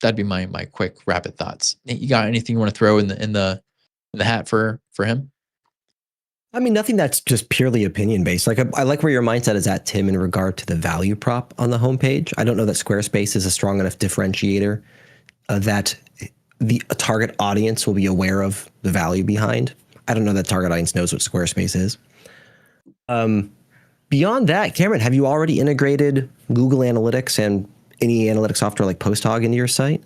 That'd be my quick rapid thoughts. Nate, you got anything you want to throw in the hat for him? I mean, nothing that's just purely opinion based. Like I like where your mindset is at, Tim, in regard to the value prop on the homepage. I don't know that Squarespace is a strong enough differentiator that the target audience will be aware of the value behind. I don't know that target audience knows what Squarespace is. Beyond that, Cameron, have you already integrated Google Analytics and any analytics software like PostHog into your site?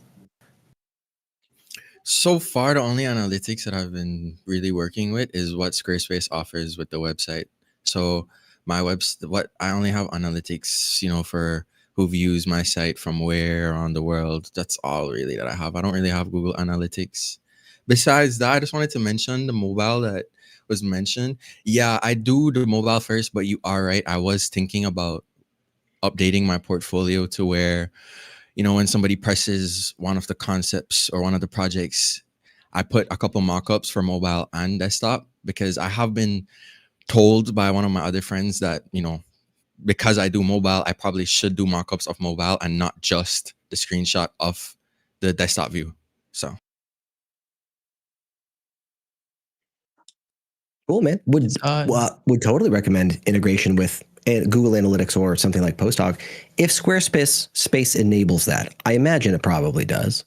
So far, the only analytics that I've been really working with is what Squarespace offers with the website. So what I only have analytics, for who views my site from where around the world. That's all really that I have. I don't really have Google Analytics. Besides that, I just wanted to mention the mobile that was mentioned. Yeah, I do the mobile first, but you are right. I was thinking about updating my portfolio to where, when somebody presses one of the concepts or one of the projects, I put a couple mock-ups for mobile and desktop, because I have been told by one of my other friends that, because I do mobile, I probably should do mock-ups of mobile and not just the screenshot of the desktop view. So Cool, man. Would totally recommend integration with Google Analytics or something like PostHog if Squarespace space enables that. I imagine it probably does.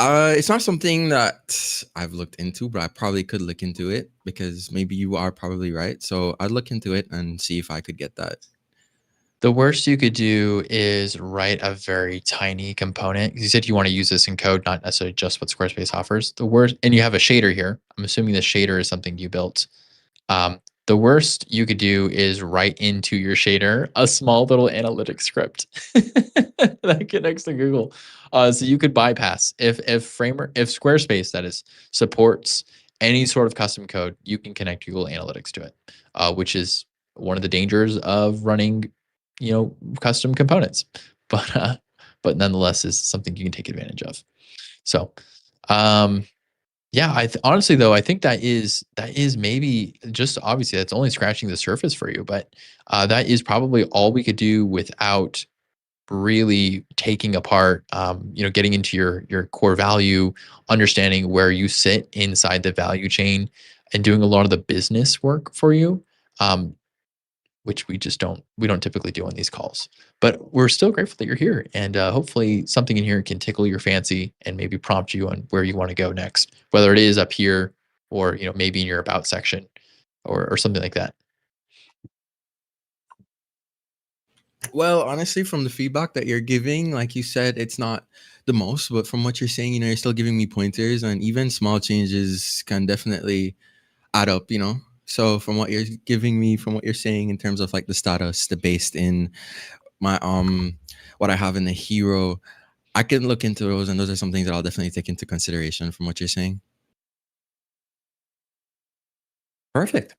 it's not something that I've looked into, but I probably could look into it, because maybe you are probably right. So I'd look into it and see if I could get that. The worst you could do is write a very tiny component. You said you want to use this in code, not necessarily just what Squarespace offers. The worst, and you have a shader here. I'm assuming the shader is something you built. The worst you could do is write into your shader a small little analytics script that connects to Google. So you could bypass if Squarespace, that is, supports any sort of custom code, you can connect Google Analytics to it, which is one of the dangers of running, custom components. But nonetheless, is something you can take advantage of. So, yeah, honestly though, I think that is maybe just, obviously that's only scratching the surface for you, but that is probably all we could do without really taking apart, getting into your core value, understanding where you sit inside the value chain, and doing a lot of the business work for you. Which we don't typically do on these calls, but we're still grateful that you're here, and hopefully something in here can tickle your fancy and maybe prompt you on where you want to go next, whether it is up here or maybe in your about section or something like that. Well, honestly, from the feedback that you're giving, like you said, it's not the most, but from what you're saying, you're still giving me pointers, and even small changes can definitely add up, So from what you're giving me, from what you're saying in terms of like the status, the based in my what I have in the hero, I can look into those, and those are some things that I'll definitely take into consideration from what you're saying. Perfect.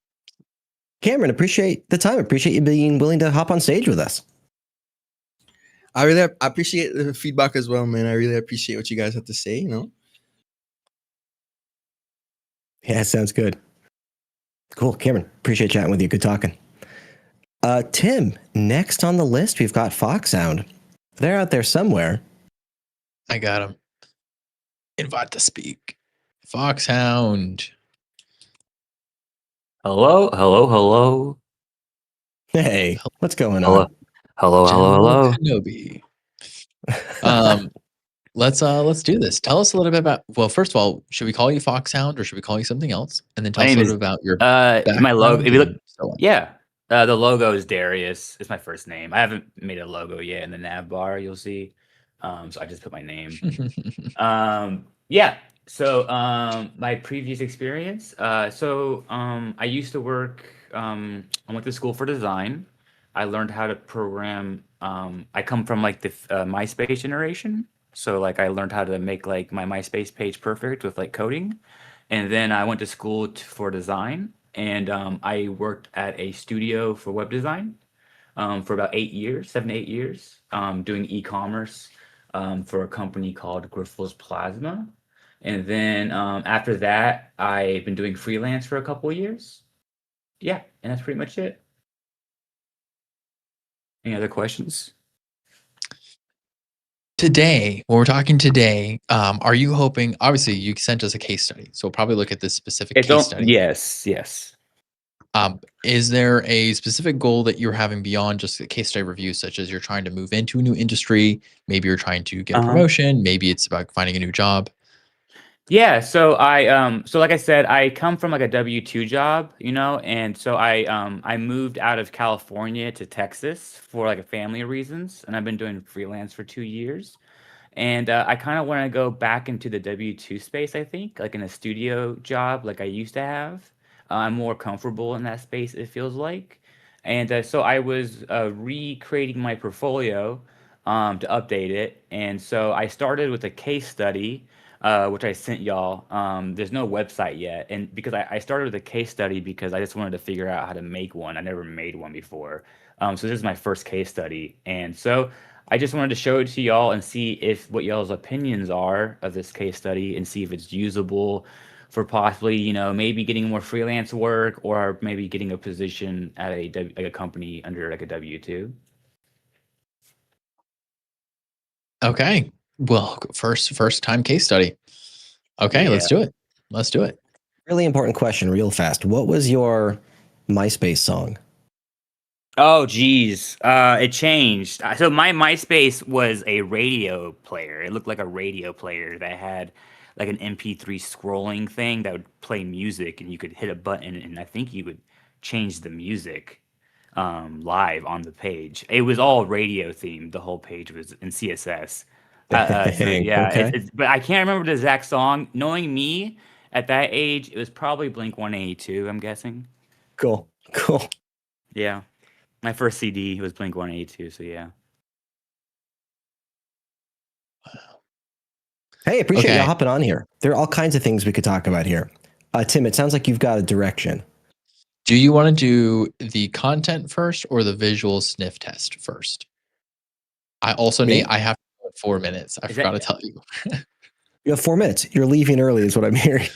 Cameron, appreciate the time. Appreciate you being willing to hop on stage with us. I really appreciate the feedback as well, man. I really appreciate what you guys have to say, Yeah, sounds good. Cool. Cameron, appreciate chatting with you. Good talking. Tim, next on the list, we've got FoxHound. They're out there somewhere. I got him. Invite to speak. FoxHound. Hello, hello, hello. Hey, what's going Hello, on? hello, hello, General hello. Kenobi. Let's do this. Tell us a little bit about, well, first of all, should we call you FoxHound or should we call you something else? And then tell My us a name little is bit about your my logo. background If you look, and so on. yeah, the logo is Darius. It's my first name. I haven't made a logo yet in the nav bar. You'll see. So I just put my name. Yeah. So my previous experience. I used to work. I went to school for design. I learned how to program. I come from like the MySpace generation. So like I learned how to make like my MySpace page perfect with like coding. And then I went to school for design, and I worked at a studio for web design for about 8 years, 7 to 8 years, doing e-commerce for a company called Grifols Plasma. And then after that, I've been doing freelance for a couple of years. Yeah, and that's pretty much it. Any other questions? Today, when we're talking today, are you hoping, obviously you sent us a case study, so we'll probably look at this specific case study. Yes. Is there a specific goal that you're having beyond just a case study review, such as you're trying to move into a new industry, maybe you're trying to get a promotion, maybe it's about finding a new job? Yeah, so like I said, I come from like a W-2 job, and so I moved out of California to Texas for like family reasons, and I've been doing freelance for 2 years. And I kind of want to go back into the W-2 space, I think, like in a studio job like I used to have. I'm more comfortable in that space, it feels like. And so I was recreating my portfolio to update it. And so I started with a case study which I sent y'all. There's no website yet, and because I started with a case study because I just wanted to figure out how to make one. I never made one before, so this is my first case study, and so I just wanted to show it to y'all and see if what y'all's opinions are of this case study and see if it's usable for possibly, maybe getting more freelance work or maybe getting a position at like a company under like a W-2. Okay. Well, first time case study. Okay, let's do it. Let's do it. Really important question, real fast. What was your MySpace song? Oh, geez. It changed. So my MySpace was a radio player. It looked like a radio player that had like an MP3 scrolling thing that would play music, and you could hit a button, and I think you would change the music live on the page. It was all radio themed. The whole page was in CSS. So Dang, yeah, okay. but I can't remember the exact song. Knowing me at that age, it was probably Blink 182, I'm guessing. Cool. Yeah. My first CD was Blink 182, so yeah. Hey, appreciate you Okay. hopping on here. There are all kinds of things we could talk about here. Tim, it sounds like you've got a direction. Do you want to do the content first or the visual sniff test first? I also, Me? Nate, I have 4 minutes. I forgot to tell you. You have 4 minutes. You're leaving early is what I'm hearing.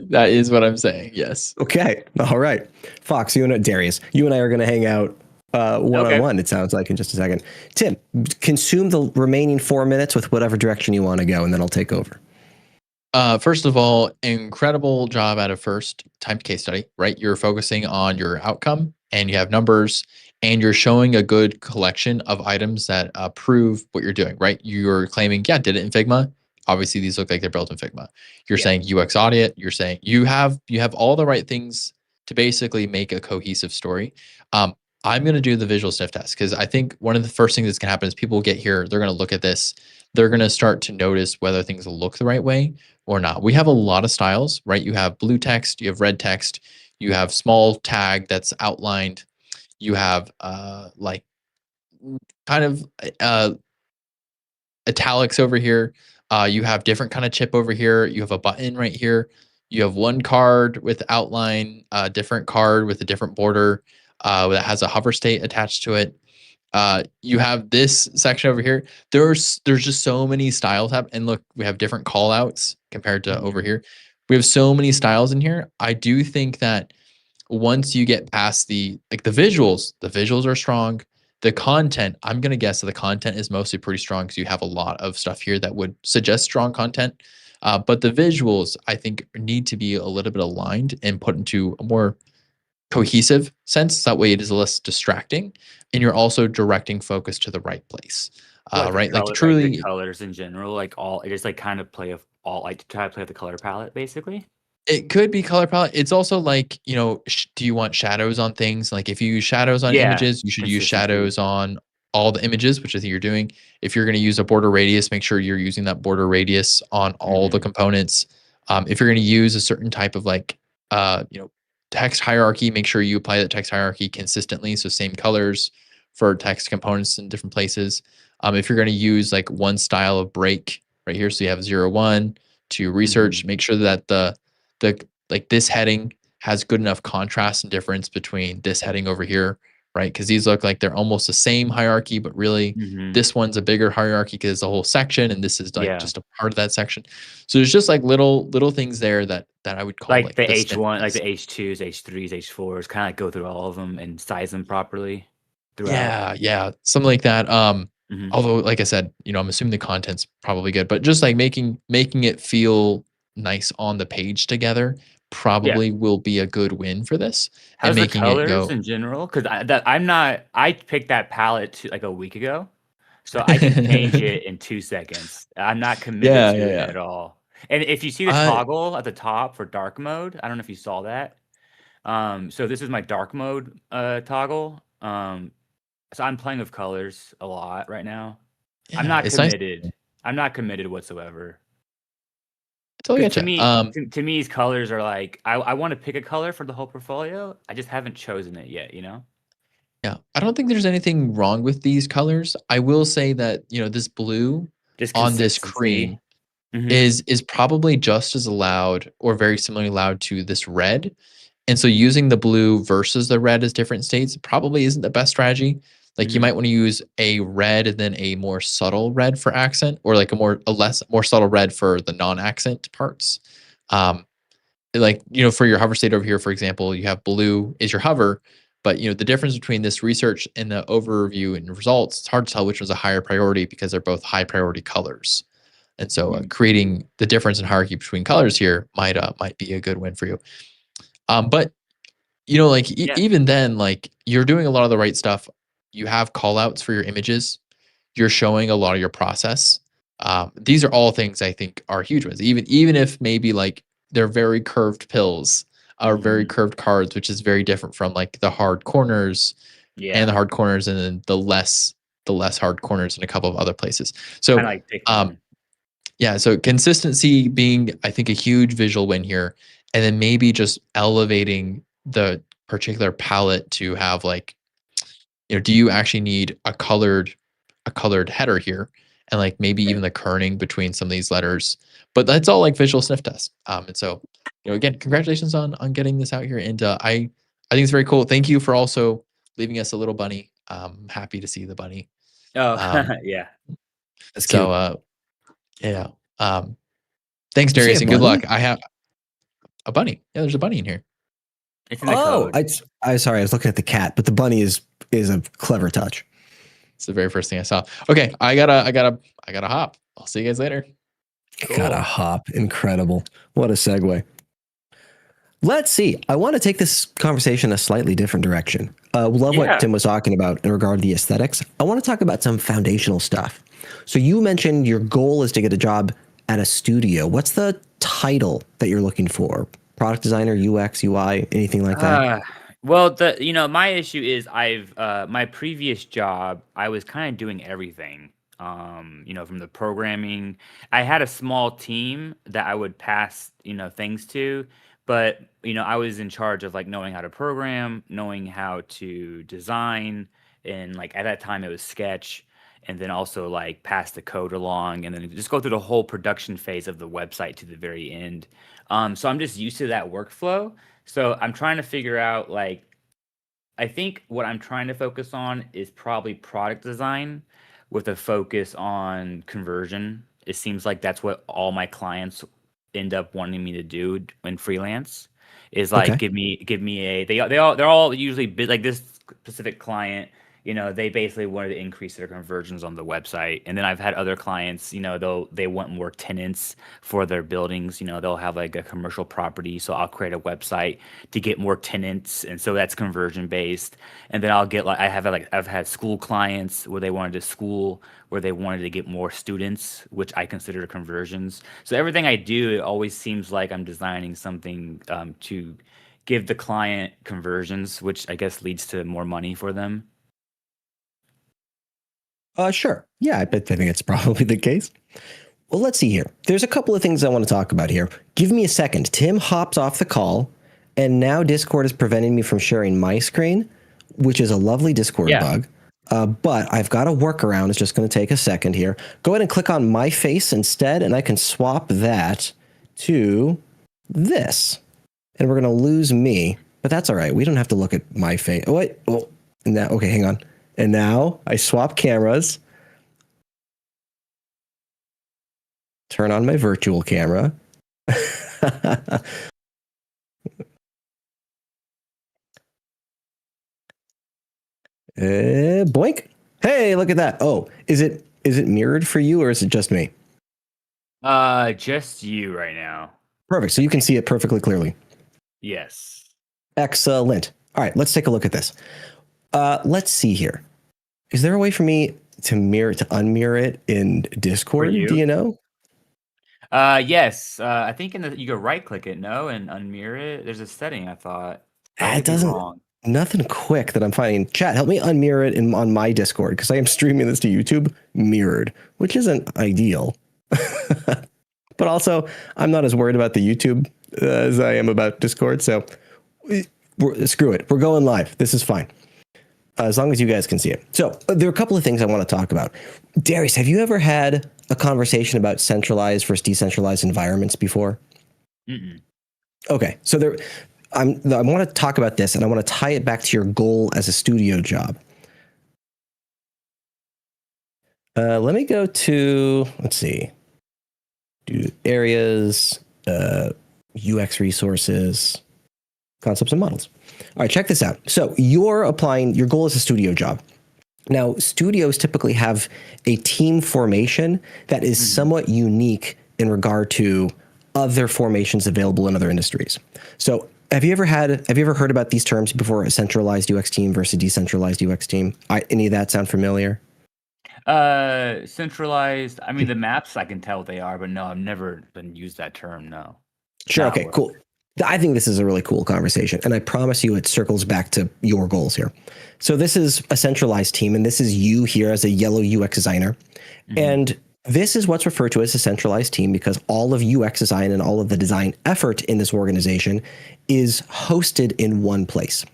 That is what I'm saying. Yes. Okay. All right. Fox, Darius, you and I are going to hang out one-on-one, it sounds like, in just a second. Tim, consume the remaining 4 minutes with whatever direction you want to go, and then I'll take over. First of all, incredible job at a first time case study, right? You're focusing on your outcome and you have numbers and you're showing a good collection of items that prove what you're doing, right? You're claiming, yeah, did it in Figma. Obviously, these look like they're built in Figma. You're saying UX audit. You're saying you have all the right things to basically make a cohesive story. I'm going to do the visual sniff test because I think one of the first things that's going to happen is people get here, they're going to look at this, they're going to start to notice whether things look the right way or not. We have a lot of styles, right? You have blue text, you have red text, you have small tag that's outlined, you have like kind of italics over here. You have different kind of chip over here. You have a button right here. You have one card with outline, a different card with a different border that has a hover state attached to it. You have this section over here. There's just so many styles and look, we have different call outs compared to over here. We have so many styles in here. I do think that once you get past the visuals are strong. The content, I'm going to guess that the content is mostly pretty strong because you have a lot of stuff here that would suggest strong content. But the visuals, I think, need to be a little bit aligned and put into a more cohesive sense. That way it is less distracting and you're also directing focus to the right place. Right? Like truly like the colors in general, like all, just like kind of play of all, like try to play with the color palette basically. It could be color palette. It's also like, do you want shadows on things? Like if you use shadows on images, you should use shadows on all the images, which I think you're doing. If you're going to use a border radius, make sure you're using that border radius on all the components. If you're going to use a certain type of text hierarchy, make sure you apply that text hierarchy consistently. So same colors for text components in different places. If you're going to use like one style of break right here, so you have 0, 1 to research, make sure that this heading has good enough contrast and difference between this heading over here, right? Because these look like they're almost the same hierarchy, but really this one's a bigger hierarchy because it's a whole section, and this is like just a part of that section. So there's just like little things there that I would call like the H1, like the H2s, H3s, H4s, kind of like go through all of them and size them properly throughout. Yeah, something like that. Although, like I said, I'm assuming the content's probably good, but just like making it feel nice on the page together probably will be a good win for this. How's and making the colors it go in general? Because I picked that palette like a week ago, so I can change it in 2 seconds. I'm not committed to it at all. And if you see the toggle at the top for dark mode, I don't know if you saw that. So this is my dark mode toggle. So I'm playing with colors a lot right now. I'm not committed. Nice. I'm not committed whatsoever. To me, to me, these colors are like I want to pick a color for the whole portfolio. I just haven't chosen it yet. Yeah, I don't think there's anything wrong with these colors. I will say that this blue just on this cream. Mhm. is probably just as loud or very similarly loud to this red. And so using the blue versus the red as different states probably isn't the best strategy. Like you Mhm. might want to use a red and then a more subtle red for accent, or like a less more subtle red for the non-accent parts. Um, like, for your hover state over here, for example, you have blue is your hover, but the difference between this research and the overview and results, it's hard to tell which one's a higher priority because they're both high priority colors. And so creating the difference in hierarchy between colors here might be a good win for you. But like Yeah. even then, like you're doing a lot of the right stuff. You have call outs for your images. You're showing a lot of your process. These are all things I think are huge ones. Even if maybe like they're very curved pills or very Mhm. curved cards, which is very different from like the hard corners and the Yeah. hard corners and then the less hard corners in a couple of other places. So Kinda like um, Pikmin. yeah, so consistency being, I think, a huge visual win here, and then maybe just elevating the particular palette to have like, do you actually need a colored header here, and like maybe Right. even the kerning between some of these letters, but that's all like visual sniff tests. And so, again, congratulations on getting this out here, and I think it's very cool. Thank you for also leaving us a little bunny. Happy to see the bunny. Oh, Um, yeah. That's so cute. yeah. Thanks, Did you say Darius, a and good luck. bunny? I have a bunny. Yeah, there's a bunny in here. It's in the Oh, code. I sorry, I was looking at the cat, but the bunny is a clever touch. It's the very first thing I saw. Okay, I gotta hop. I'll see you guys later. Gotta Cool. hop. Incredible. What a segue. Let's see. I want to take this conversation a slightly different direction. Love what Yeah. Tim was talking about in regard to the aesthetics. I want to talk about some foundational stuff. So you mentioned your goal is to get a job at a studio. What's the title that you're looking for? Product designer, UX, UI, anything like that? Well, my issue is my previous job, I was kind of doing everything. From the programming, I had a small team that I would pass, things to, but I was in charge of like knowing how to program, knowing how to design, and like at that time it was Sketch, and then also like pass the code along, and then just go through the whole production phase of the website to the very end. So I'm just used to that workflow. So I'm trying to figure out like I think what I'm trying to focus on is probably product design with a focus on conversion. It seems like that's what all my clients end up wanting me to do when freelance is like Okay. give me a they're all usually like this specific client, they basically wanted to increase their conversions on the website. And then I've had other clients, they want more tenants for their buildings. They'll have like a commercial property, so I'll create a website to get more tenants, and so that's conversion based. And then I'll get like I've had school clients where they wanted to school where they wanted to get more students, which I consider conversions. So everything I do, it always seems like I'm designing something to give the client conversions, which I guess leads to more money for them. Sure. Yeah, I think it's probably the case. Well, let's see here. There's a couple of things I want to talk about here. Give me a second. Tim hops off the call, and now Discord is preventing me from sharing my screen, which is a lovely Discord Yeah. bug. But I've got a workaround. It's just going to take a second here. Go ahead and click on my face instead, and I can swap that to this. And we're going to lose me, but that's all right. We don't have to look at my face. Oh, wait. Oh, now, okay, hang on. And now I swap cameras. Turn on my virtual camera. Boink. Hey, look at that. Oh, is it mirrored for you or is it just me? Just you right now. Perfect. So you can see it perfectly clearly. Yes. Excellent. All right, let's take a look at this. Let's see here. Is there a way for me to unmirror it in Discord? you? Do you know? Yes. I think you go right click it, no, and unmirror it. There's a setting I thought. I It might be doesn't. wrong. Nothing quick that I'm finding. Chat, help me unmirror it on my Discord because I am streaming this to YouTube mirrored, which isn't ideal. But also, I'm not as worried about the YouTube as I am about Discord. So screw it. We're going live. This is fine. as long as you guys can see it. So there are a couple of things I want to talk about. Darius, have you ever had a conversation about centralized versus decentralized environments before? Mm-mm. Okay, so I want to talk about this, and I want to tie it back to your goal as a studio job. Let me go to, let's see, do areas, UX resources, concepts and models. All right, check this out. So you're applying, your goal is a studio job. Now, studios typically have a team formation that is somewhat unique in regard to other formations available in other industries. So have you ever heard about these terms before, a centralized UX team versus decentralized UX team? Any of that sound familiar? Centralized. I mean, the maps, I can tell what they are, but no, I've never been used that term. No. Sure. Not Okay, work. cool. I think this is a really cool conversation, and I promise you it circles back to your goals here. So this is a centralized team, and this is you here as a yellow UX designer. And this is what's referred to as a centralized team because all of UX design and all of the design effort in this organization is hosted in one place.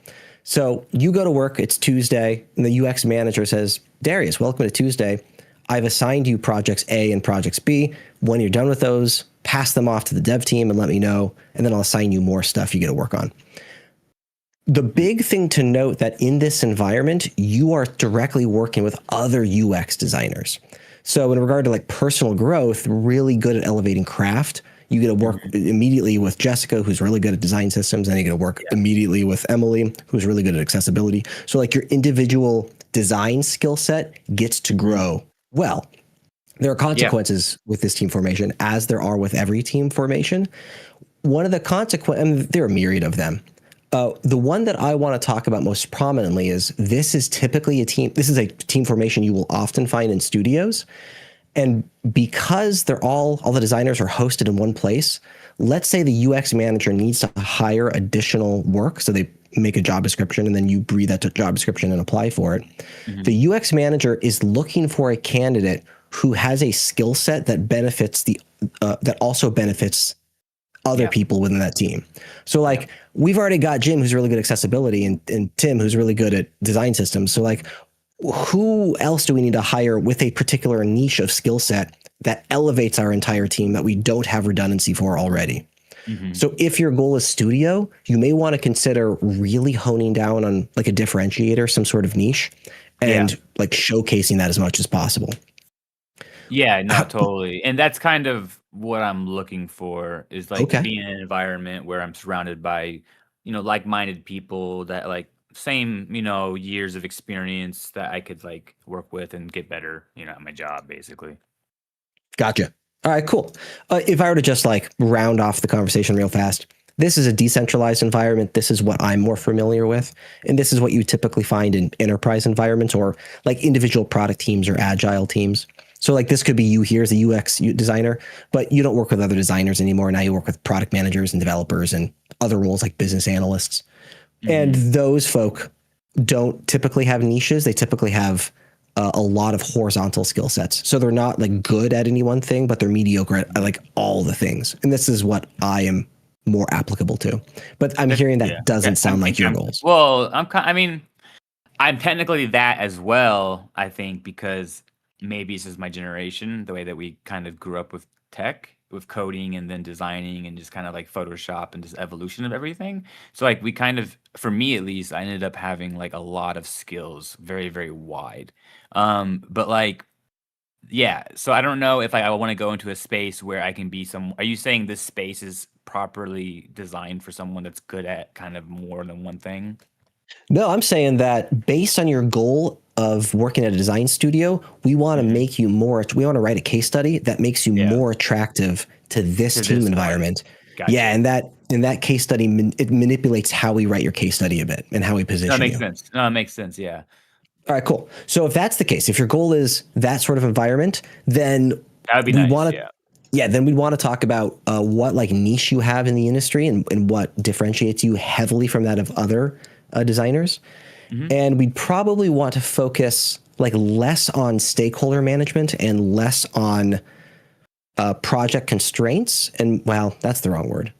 So you go to work, it's Tuesday, and the UX manager says, Darius, welcome to Tuesday. I've assigned you projects A and projects B. When you're done with those, pass them off to the dev team and let me know, and then I'll assign you more stuff you get to work on. The big thing to note that in this environment, you are directly working with other UX designers. So in regard to like personal growth, really good at elevating craft. You get to work immediately with Jessica, who's really good at design systems, and you get to work immediately with Emily, who's really good at accessibility. So like your individual design skill set gets to grow well. There are consequences with this team formation, as there are with every team formation. One of the consequences, and there are a myriad of them. The one that I want to talk about most prominently is this is typically this is a team formation you will often find in studios. And because all the designers are hosted in one place, let's say the UX manager needs to hire additional work. So they make a job description and then you breathe that job description and apply for it. The UX manager is looking for a candidate who has a skill set that benefits that also benefits other people within that team. So like we've already got Jim, who's really good at accessibility, and Tim, who's really good at design systems. So like, who else do we need to hire with a particular niche of skill set that elevates our entire team that we don't have redundancy for already? So if your goal is studio, you may want to consider really honing down on like a differentiator, some sort of niche, and like showcasing that as much as possible. Yeah, no, totally. And that's kind of what I'm looking for, is like to be in an environment where I'm surrounded by, like-minded people that like same, years of experience that I could like work with and get better, at my job, basically. Gotcha. All right, cool. If I were to just like round off the conversation real fast, this is a decentralized environment. This is what I'm more familiar with. And this is what you typically find in enterprise environments or like individual product teams or agile teams. So like this could be you here as a UX designer, but you don't work with other designers anymore. Now you work with product managers and developers and other roles like business analysts. And those folk don't typically have niches. They typically have a lot of horizontal skill sets. So they're not like good at any one thing, but they're mediocre at like all the things. And this is what I am more applicable to. But I'm hearing that doesn't sound like your goals. Well, I'm technically that as well, I think, because maybe this is my generation, the way that we kind of grew up with tech, with coding and then designing and just kind of like Photoshop and just evolution of everything. So like we kind of, for me at least, I ended up having like a lot of skills, very, very wide. But like, yeah, so I don't know if I want to go into a space where I can be are you saying this space is properly designed for someone that's good at kind of more than one thing? No, I'm saying that based on your goal of working at a design studio, we want to make you we want to write a case study that makes you more attractive to this team environment. Gotcha. Yeah. And that case study, it manipulates how we write your case study a bit and how we position That makes sense. No, it makes sense. Yeah. All right, cool. So if that's the case, if your goal is that sort of environment, then that would be nice. Then we'd want to talk about what like niche you have in the industry and what differentiates you heavily from that of other designers. And we'd probably want to focus like less on stakeholder management and less on project constraints. And well, that's the wrong word.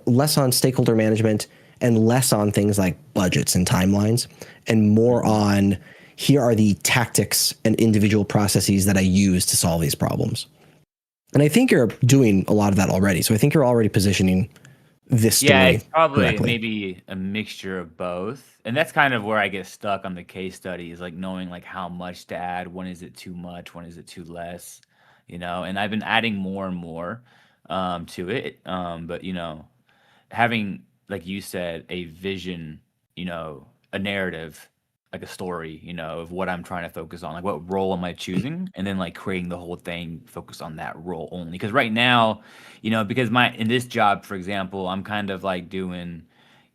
Less on stakeholder management and less on things like budgets and timelines, and more on here are the tactics and individual processes that I use to solve these problems. And I think you're doing a lot of that already. So I think you're already positioning this story Yeah, it's probably correctly. maybe a mixture of both. And that's kind of where I get stuck on the case study, is like knowing like how much to add, when is it too much, when is it too less, and I've been adding more and more to it. But having, like you said, a vision, a narrative, like a story, of what I'm trying to focus on, like what role am I choosing, and then like creating the whole thing focused on that role only. Because right now, because in this job, for example, I'm kind of like doing,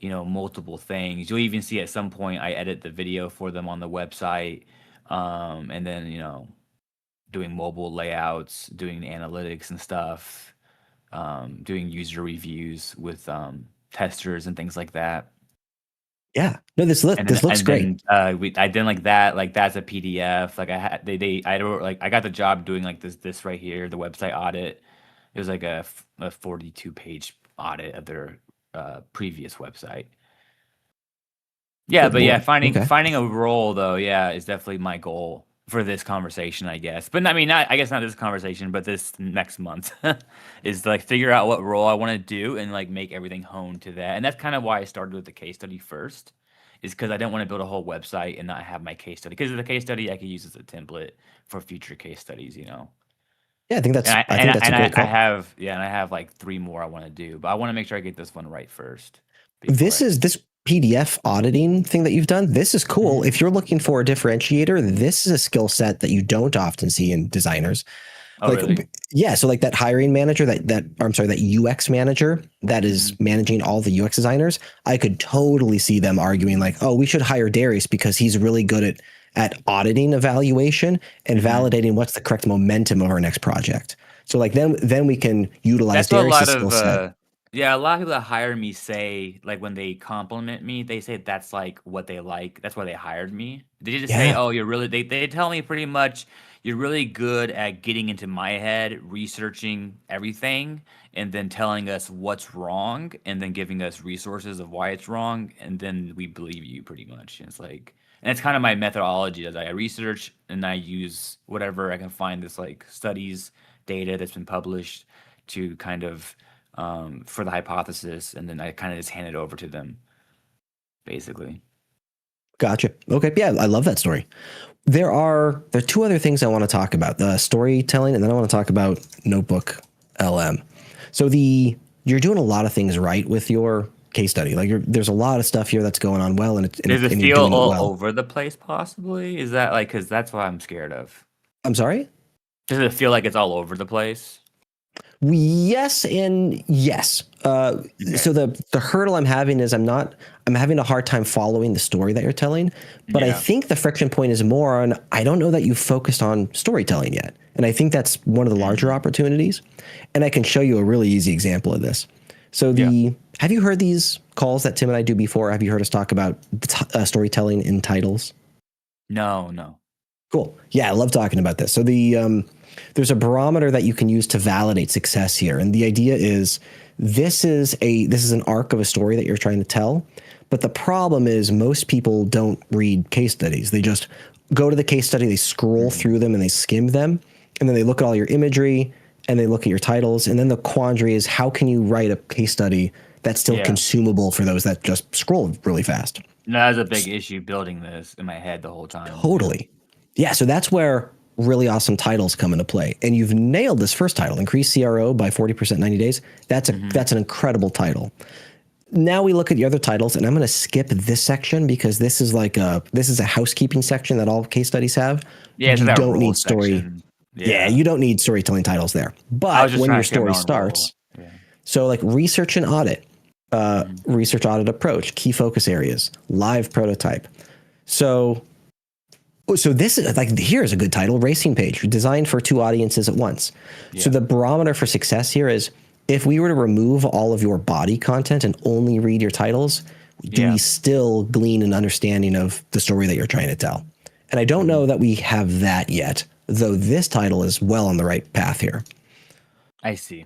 multiple things. You'll even see at some point I edit the video for them on the website, and then doing mobile layouts, doing analytics and stuff, doing user reviews with testers and things like that. Yeah, no, this looks great. I did like that. Like that's a PDF. Like I wrote, like I got the job doing like this right here, the website audit. It was like a 42-page audit of their previous website. Yeah, Good but yeah, lord. Okay. finding a role though, yeah, is definitely my goal for this conversation, I guess. But I mean, I guess not this conversation, but this next month is to, like, figure out what role I want to do and like make everything honed to that. And that's kind of why I started with the case study first, is because I didn't want to build a whole website and not have my case study. Because the case study I could use as a template for future case studies, Yeah, I think that's a great call. I have like 3 more I want to do, but I want to make sure I get this one right first. This PDF auditing thing that you've done. This is cool. If you're looking for a differentiator, this is a skill set that you don't often see in designers. Oh, really? Yeah. So like that hiring manager, that UX manager that is managing all the UX designers, I could totally see them arguing like, oh, we should hire Darius because he's really good at auditing evaluation and validating what's the correct momentum of our next project. So like then we can utilize Darius' skill set. Yeah, a lot of people that hire me say, like, when they compliment me, they say that's like what they like. That's why they hired me. They just say, oh, you're really, they tell me pretty much you're really good at getting into my head, researching everything, and then telling us what's wrong, and then giving us resources of why it's wrong, and then we believe you pretty much. And it's like, and it's kind of my methodology, as I research and I use whatever I can find, this like studies, data that's been published to kind of for the hypothesis, and then I kind of just hand it over to them, basically. Gotcha. Okay. Yeah, I love that story. There are 2 other things I want to talk about: the storytelling, and then I want to talk about Notebook LM. So you're doing a lot of things right with your case study. Like there's a lot of stuff here that's going on well, and does it feel all over the place? Possibly, is that like, because that's what I'm scared of. I'm sorry. Does it feel like it's all over the place? Yes and yes. Okay. So the hurdle I'm having is I'm having a hard time following the story that you're telling, but I think the friction point is more on, I don't know that you've focused on storytelling yet. And I think that's one of the larger opportunities. And I can show you a really easy example of this. So have you heard these calls that Tim and I do before? Have you heard us talk about storytelling in titles? No. Cool. Yeah, I love talking about this. So there's a barometer that you can use to validate success here. And the idea is this is an arc of a story that you're trying to tell. But the problem is most people don't read case studies. They just go to the case study, they scroll through them and they skim them. And then they look at all your imagery and they look at your titles. And then the quandary is, how can you write a case study that's still consumable for those that just scroll really fast? No, that was a big issue building this in my head the whole time. Totally. Yeah. So that's where really awesome titles come into play. And you've nailed this first title, increase CRO by 40% 90 days. That's an incredible title. Now we look at the other titles, and I'm going to skip this section because this is a housekeeping section that all case studies have. Yeah, you don't need story. Yeah, you don't need storytelling titles there. But when your story starts, so like research and audit, research audit approach, key focus areas, live prototype. So this is like, here's a good title: racing page, designed for 2 audiences at once. Yeah. So the barometer for success here is, if we were to remove all of your body content and only read your titles, do we still glean an understanding of the story that you're trying to tell? And I don't know that we have that yet, though this title is well on the right path here. I see.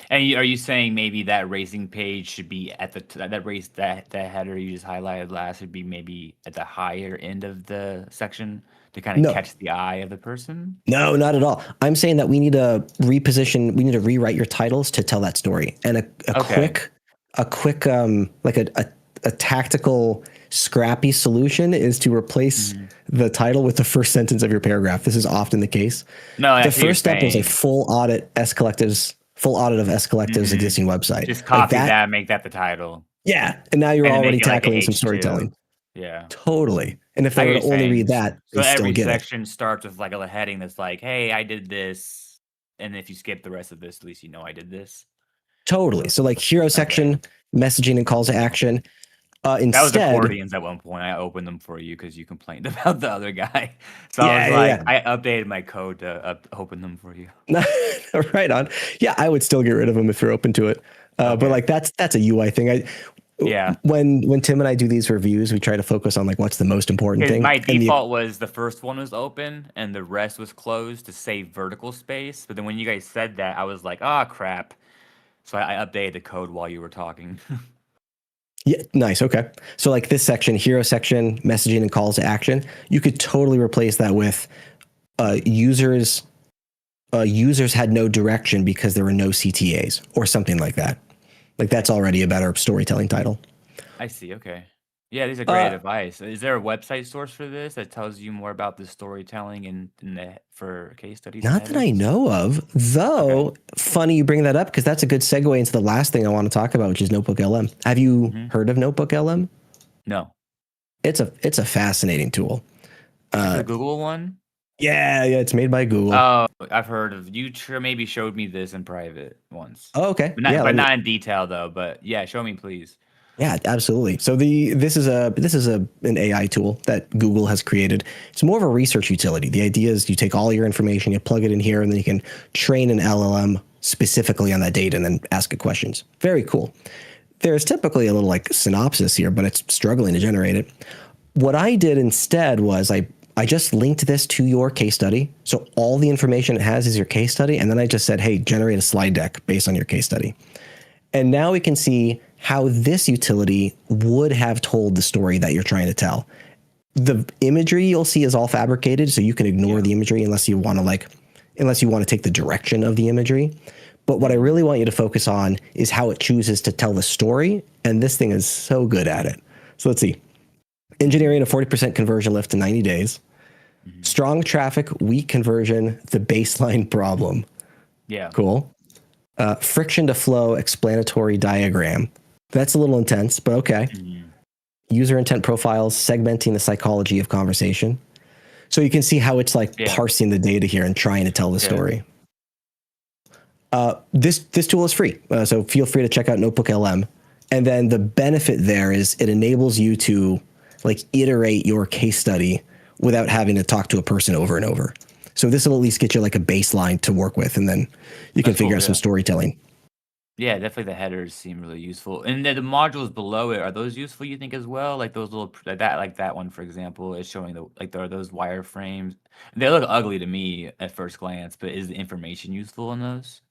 And are you saying maybe that racing page should be at that header you just highlighted last should be maybe at the higher end of the section to kind of No. catch the eye of the person? No, not at all. I'm saying that we need to reposition. We need to rewrite your titles to tell that story. And a quick, like a tactical, scrappy solution is to replace the title with the first sentence of your paragraph. This is often the case. No, the first step is a full audit of S Collective's existing website. Just copy that, make that the title. Yeah, and now you're already tackling like some storytelling. Yeah, totally. And if they were to only read that, so every still section starts with like a heading that's like, "Hey, I did this," and if you skip the rest of this, at least you know I did this. Totally. So like hero section, messaging and calls to action. Instead, that was accordions at one point. I opened them for you because you complained about the other guy. So I was like, I updated my code to open them for you. Right on. Yeah, I would still get rid of them if you're open to it. But like that's a UI thing. When Tim and I do these reviews, we try to focus on like what's the most important thing. My default was the first one was open and the rest was closed to save vertical space. But then when you guys said that, I was like, oh crap. So I updated the code while you were talking. Yeah, nice. Okay. So like this section, hero section, messaging and calls to action, you could totally replace that with users had no direction because there were no CTAs or something like that. Like that's already a better storytelling title. I see. Okay. Yeah, these are great advice. Is there a website source for this that tells you more about the storytelling and for case studies? Not that I know of, though. Funny you bring that up because that's a good segue into the last thing I want to talk about, which is Notebook LM. Have you heard of Notebook LM? No. It's a fascinating tool. The Google one? Yeah, it's made by Google. Oh, I've heard of. You maybe showed me this in private once. Oh, okay. But not in detail though. But yeah, show me please. Yeah, absolutely. So this is an AI tool that Google has created. It's more of a research utility. The idea is you take all your information, you plug it in here, and then you can train an LLM specifically on that data and then ask it questions. Very cool. There's typically a little like synopsis here, but it's struggling to generate it. What I did instead was I just linked this to your case study. So all the information it has is your case study. And then I just said, hey, generate a slide deck based on your case study. And now we can see how this utility would have told the story that you're trying to tell. The imagery you'll see is all fabricated, so you can ignore the imagery unless you want to take the direction of the imagery. But what I really want you to focus on is how it chooses to tell the story, and this thing is so good at it. So let's see. Engineering a 40% conversion lift in 90 days. Strong traffic, weak conversion, the baseline problem. Yeah. Cool. Friction to flow explanatory diagram. That's a little intense, but okay. User intent profiles, segmenting the psychology of conversation. So you can see how it's like parsing the data here and trying to tell the story. This tool is free, so feel free to check out Notebook LM. And then the benefit there is it enables you to like iterate your case study without having to talk to a person over and over. So this will at least get you like a baseline to work with, and then you can figure out some storytelling. Yeah, definitely the headers seem really useful. And the modules below it, are those useful you think as well? Like those little like that one, for example, is showing are those wireframes. They look ugly to me at first glance, but is the information useful in those?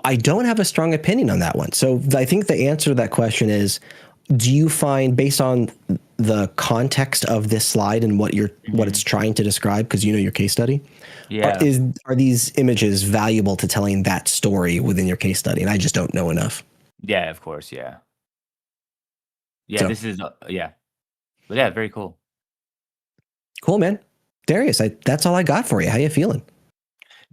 I don't have a strong opinion on that one. So I think the answer to that question is, do you find, based on the context of this slide and what it's trying to describe, because you know your case study, are these images valuable to telling that story within your case study? And I just don't know enough. Yeah, of course. Yeah. So, this is but yeah, very cool. Cool, man. Darius, that's all I got for you. How you feeling?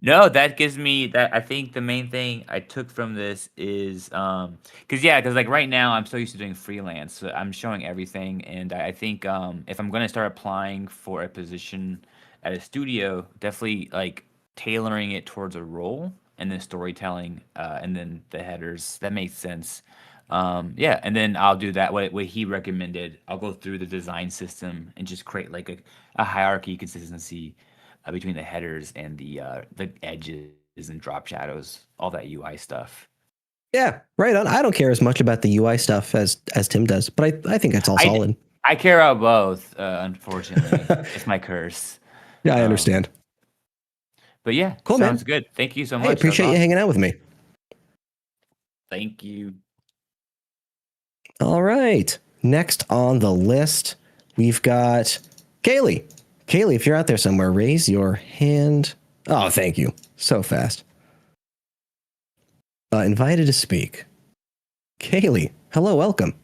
No, that gives me that. I think the main thing I took from this is because like right now I'm so used to doing freelance, so I'm showing everything, and I think if I'm going to start applying for a position at a studio, definitely like tailoring it towards a role and then storytelling and then the headers, that makes sense. And then I'll do that what he recommended. I'll go through the design system and just create like a hierarchy consistency between the headers and the edges and drop shadows, all that UI stuff. Yeah, right on. I don't care as much about the UI stuff as Tim does, but I think it's all solid. I care about both, unfortunately. It's my curse. Yeah, I understand. But yeah, cool, sounds man. good. Thank you so much. I appreciate you hanging out with me. Thank you. All right. Next on the list, we've got Kaylee. Kaylee, if you're out there somewhere, raise your hand. Oh, thank you. So fast. Invited to speak. Kaylee, hello, welcome.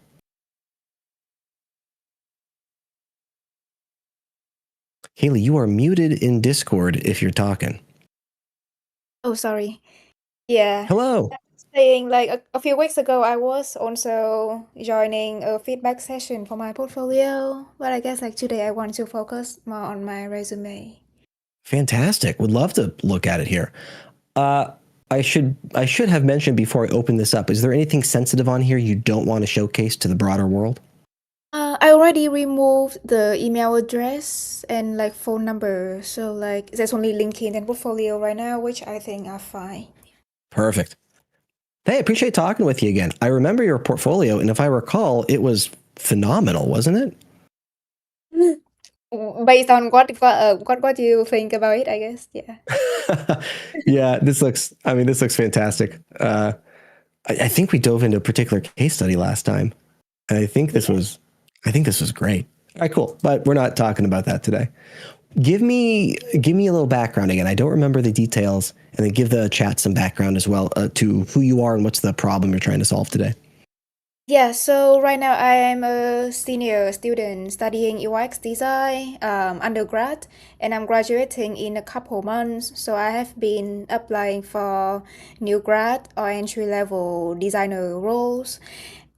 Kaylee, you are muted in Discord if you're talking. Oh, sorry. Yeah. Hello. Saying like a few weeks ago, I was also joining a feedback session for my portfolio, but I guess like today I want to focus more on my resume. Fantastic. Would love to look at it here. I should have mentioned before I open this up, is there anything sensitive on here you don't want to showcase to the broader world? I already removed the email address and like phone number, so like there's only LinkedIn and portfolio right now, which I think are fine. Perfect. Hey, I appreciate talking with you again. I remember your portfolio, and if I recall, it was phenomenal, wasn't it? Based on what you think about it, I guess. Yeah. Yeah, this looks fantastic. I think we dove into a particular case study last time, and I think this was great. All right, cool. But we're not talking about that today. Give me a little background again. I don't remember the details, and then give the chat some background as well to who you are and what's the problem you're trying to solve today. Yeah, so right now I am a senior student studying UX design undergrad, and I'm graduating in a couple months. So I have been applying for new grad or entry level designer roles,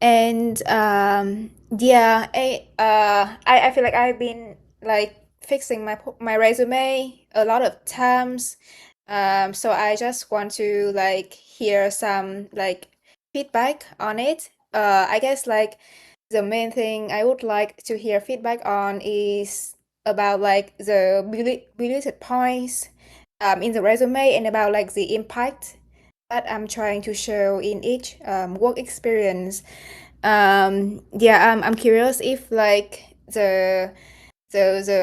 and yeah, I feel like I've been like fixing my resume a lot of times. So I just want to like hear some like feedback on it. I guess like the main thing I would like to hear feedback on is about like the bulleted points in the resume and about like the impact that I'm trying to show in each work experience. Yeah, I'm curious if like the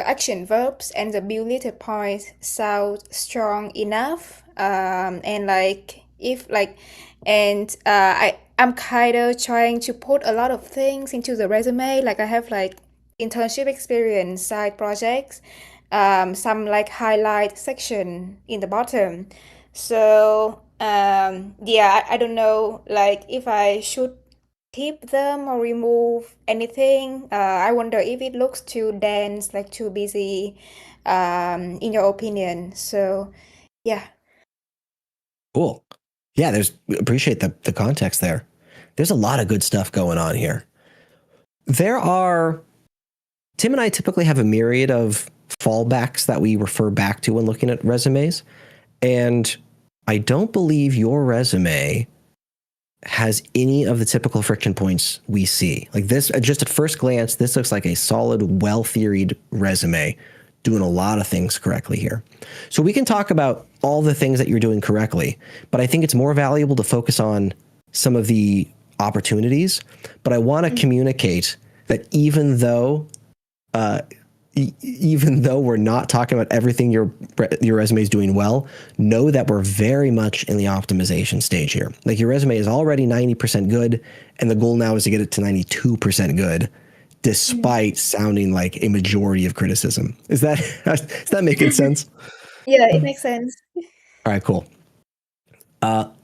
action verbs and the bulleted points sound strong enough, and like if like and I'm kind of trying to put a lot of things into the resume, like I have like internship experience, side projects, some like highlight section in the bottom. So yeah, I don't know like if I should keep them or remove anything. I wonder if it looks too dense, like too busy, in your opinion. So, yeah. Cool. Yeah, appreciate the context there. There's a lot of good stuff going on here. Tim and I typically have a myriad of fallbacks that we refer back to when looking at resumes. And I don't believe your resume has any of the typical friction points we see. Like this, just at first glance, this looks like a solid, well-theoried resume doing a lot of things correctly here. So we can talk about all the things that you're doing correctly, but I think it's more valuable to focus on some of the opportunities. But I want to communicate that even though we're not talking about everything your resume is doing well, know that we're very much in the optimization stage here. Like your resume is already 90% good, and the goal now is to get it to 92% good, despite sounding like a majority of criticism. Is that making sense? Yeah, it makes sense. All right, cool.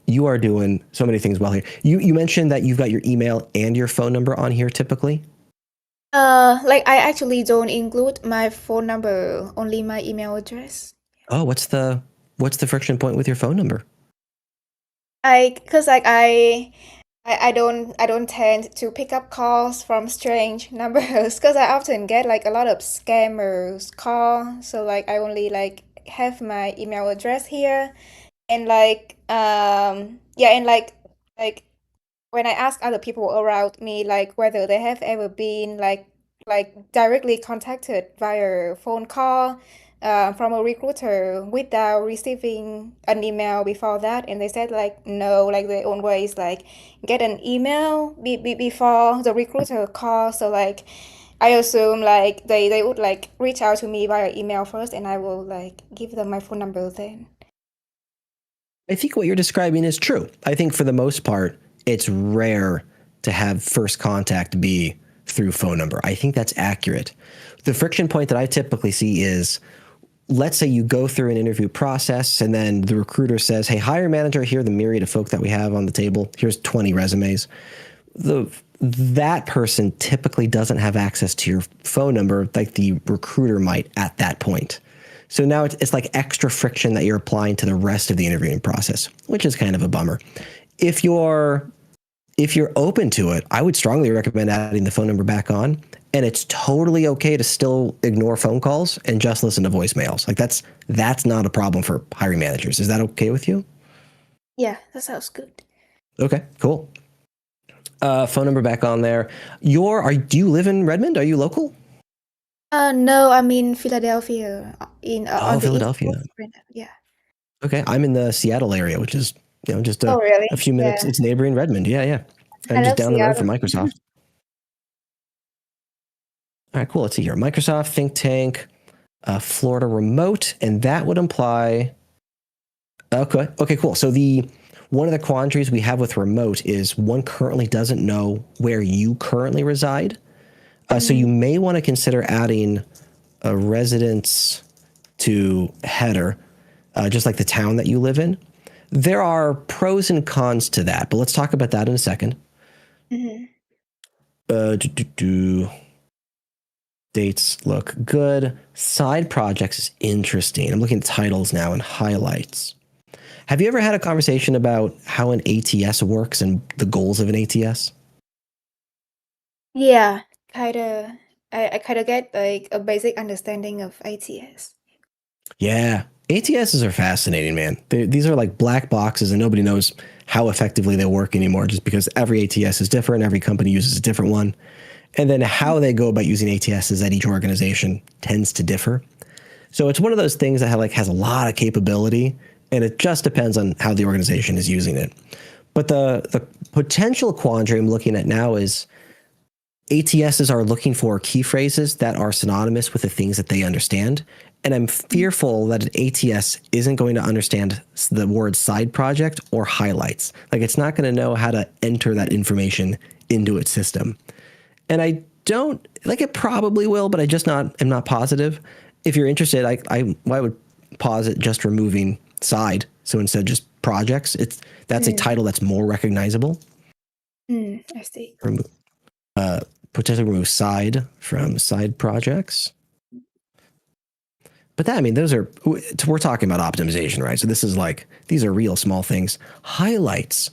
You are doing so many things well here. You mentioned that you've got your email and your phone number on here typically. Like I actually don't include my phone number, only my email address. Oh, what's the friction point with your phone number? Cause like I don't tend to pick up calls from strange numbers because I often get like a lot of scammers call. So like I only like have my email address here, and like yeah, and like when I ask other people around me like whether they have ever been like directly contacted via phone call from a recruiter without receiving an email before that, and they said like no, like they always like get an email before the recruiter call. So like I assume like they would like reach out to me via email first, and I will like give them my phone number then. I think what you're describing is true. I think for the most part, it's rare to have first contact be through phone number. I think that's accurate. The friction point that I typically see is, let's say you go through an interview process and then the recruiter says, hey, hire manager, here are the myriad of folk that we have on the table. Here's 20 resumes. That person typically doesn't have access to your phone number like the recruiter might at that point. So now it's like extra friction that you're applying to the rest of the interviewing process, which is kind of a bummer. If you're open to it, I would strongly recommend adding the phone number back on. And it's totally okay to still ignore phone calls and just listen to voicemails. Like that's not a problem for hiring managers. Is that okay with you? Yeah, that sounds good. Okay, cool. Phone number back on there. Do you live in Redmond? Are you local? No, I'm in Philadelphia. On the Philadelphia. East Coast right now. Yeah. Okay, I'm in the Seattle area, which is just really? a few minutes. Yeah. It's neighboring Redmond. Yeah. I I'm just love down the road from Seattle. Microsoft. All right, cool. Let's see here. Microsoft, think tank, Florida remote, and that would imply. Okay, cool. So one of the quandaries we have with remote is one currently doesn't know where you currently reside. So you may want to consider adding a residence to header, just like the town that you live in. There are pros and cons to that, but let's talk about that in a second. Dates look good. Side projects is interesting. I'm looking at titles now and highlights. Have you ever had a conversation about how an ATS works and the goals of an ATS? Yeah, kind of. I kind of get like a basic understanding of ATS. Yeah, ATSs are fascinating, man. These are like black boxes and nobody knows how effectively they work anymore just because every ATS is different. Every company uses a different one. And then how they go about using ATSs at each organization tends to differ. So it's one of those things that has a lot of capability, and it just depends on how the organization is using it. But the potential quandary I'm looking at now is ATSs are looking for key phrases that are synonymous with the things that they understand. And I'm fearful that an ATS isn't going to understand the word side project or highlights. Like it's not going to know how to enter that information into its system. And I don't like it probably will, but I'm not positive. If you're interested, I would posit just removing side. So instead just projects, that's a title that's more recognizable. I see. Potentially remove side from side projects. But we're talking about optimization, right? So this is these are real small things. Highlights.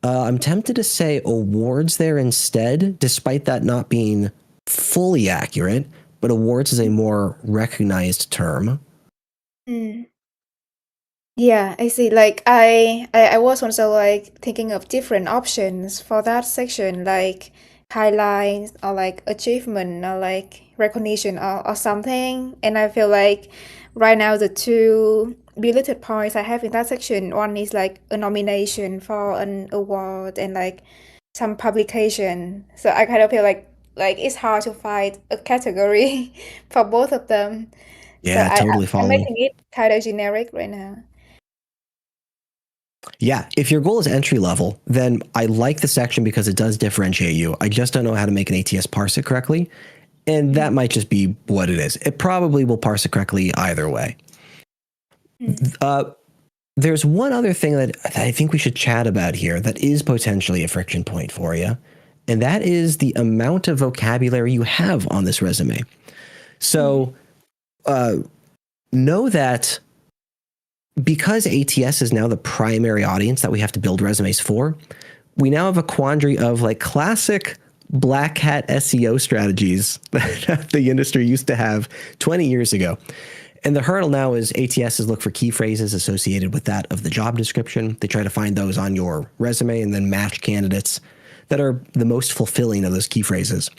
I'm tempted to say awards there instead, despite that not being fully accurate, but awards is a more recognized term. Yeah, I see. Like I was also like thinking of different options for that section, like highlights or like achievement or like recognition or something. And I feel like right now the two bulleted points I have in that section, one is like a nomination for an award and like some publication. So I kind of feel like it's hard to find a category for both of them. So Yeah, totally I'm follow. making it kind of generic right now. Yeah, if your goal is entry level, then I like the section because it does differentiate you. I just don't know how to make an ATS parse it correctly, and that might just be what it is. It probably will parse it correctly either way. There's one other thing that I think we should chat about here that is potentially a friction point for you, and that is the amount of vocabulary you have on this resume. So know that because ATS is now the primary audience that we have to build resumes for, we now have a quandary of like classic black hat SEO strategies that the industry used to have 20 years ago. And the hurdle now is ATSs look for key phrases associated with that of the job description. They try to find those on your resume and then match candidates that are the most fulfilling of those key phrases.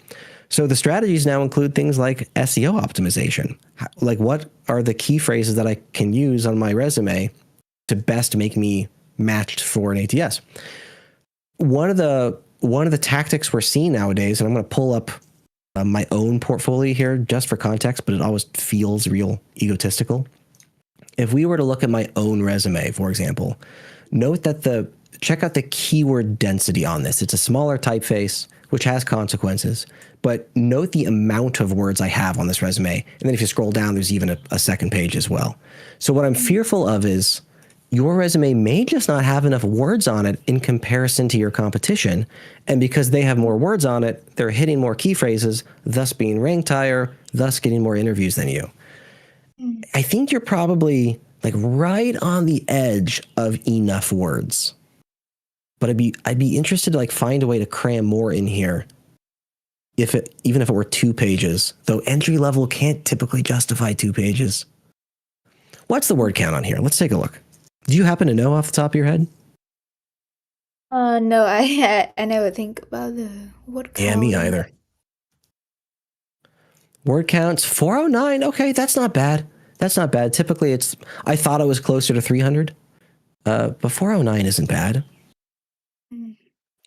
So the strategies now include things like SEO optimization. Like what are the key phrases that I can use on my resume to best make me matched for an ATS? One of the tactics we're seeing nowadays, and I'm going to pull up my own portfolio here just for context, but it always feels real egotistical. If we were to look at my own resume, for example, note that the check out the keyword density on this. It's a smaller typeface, which has consequences, but note the amount of words I have on this resume. And then if you scroll down, there's even a second page as well. So what I'm fearful of is your resume may just not have enough words on it in comparison to your competition. And because they have more words on it, they're hitting more key phrases, thus being ranked higher, thus getting more interviews than you. I think you're probably like right on the edge of enough words. But I'd be interested to like find a way to cram more in here. Even if it were 2 pages, though entry level can't typically justify 2 pages. What's the word count on here? Let's take a look. Do you happen to know off the top of your head? No, I never think about the word count. Yeah, me either. Word counts 409. Okay, that's not bad. That's not bad. Typically, I thought it was closer to 300, but 409 isn't bad.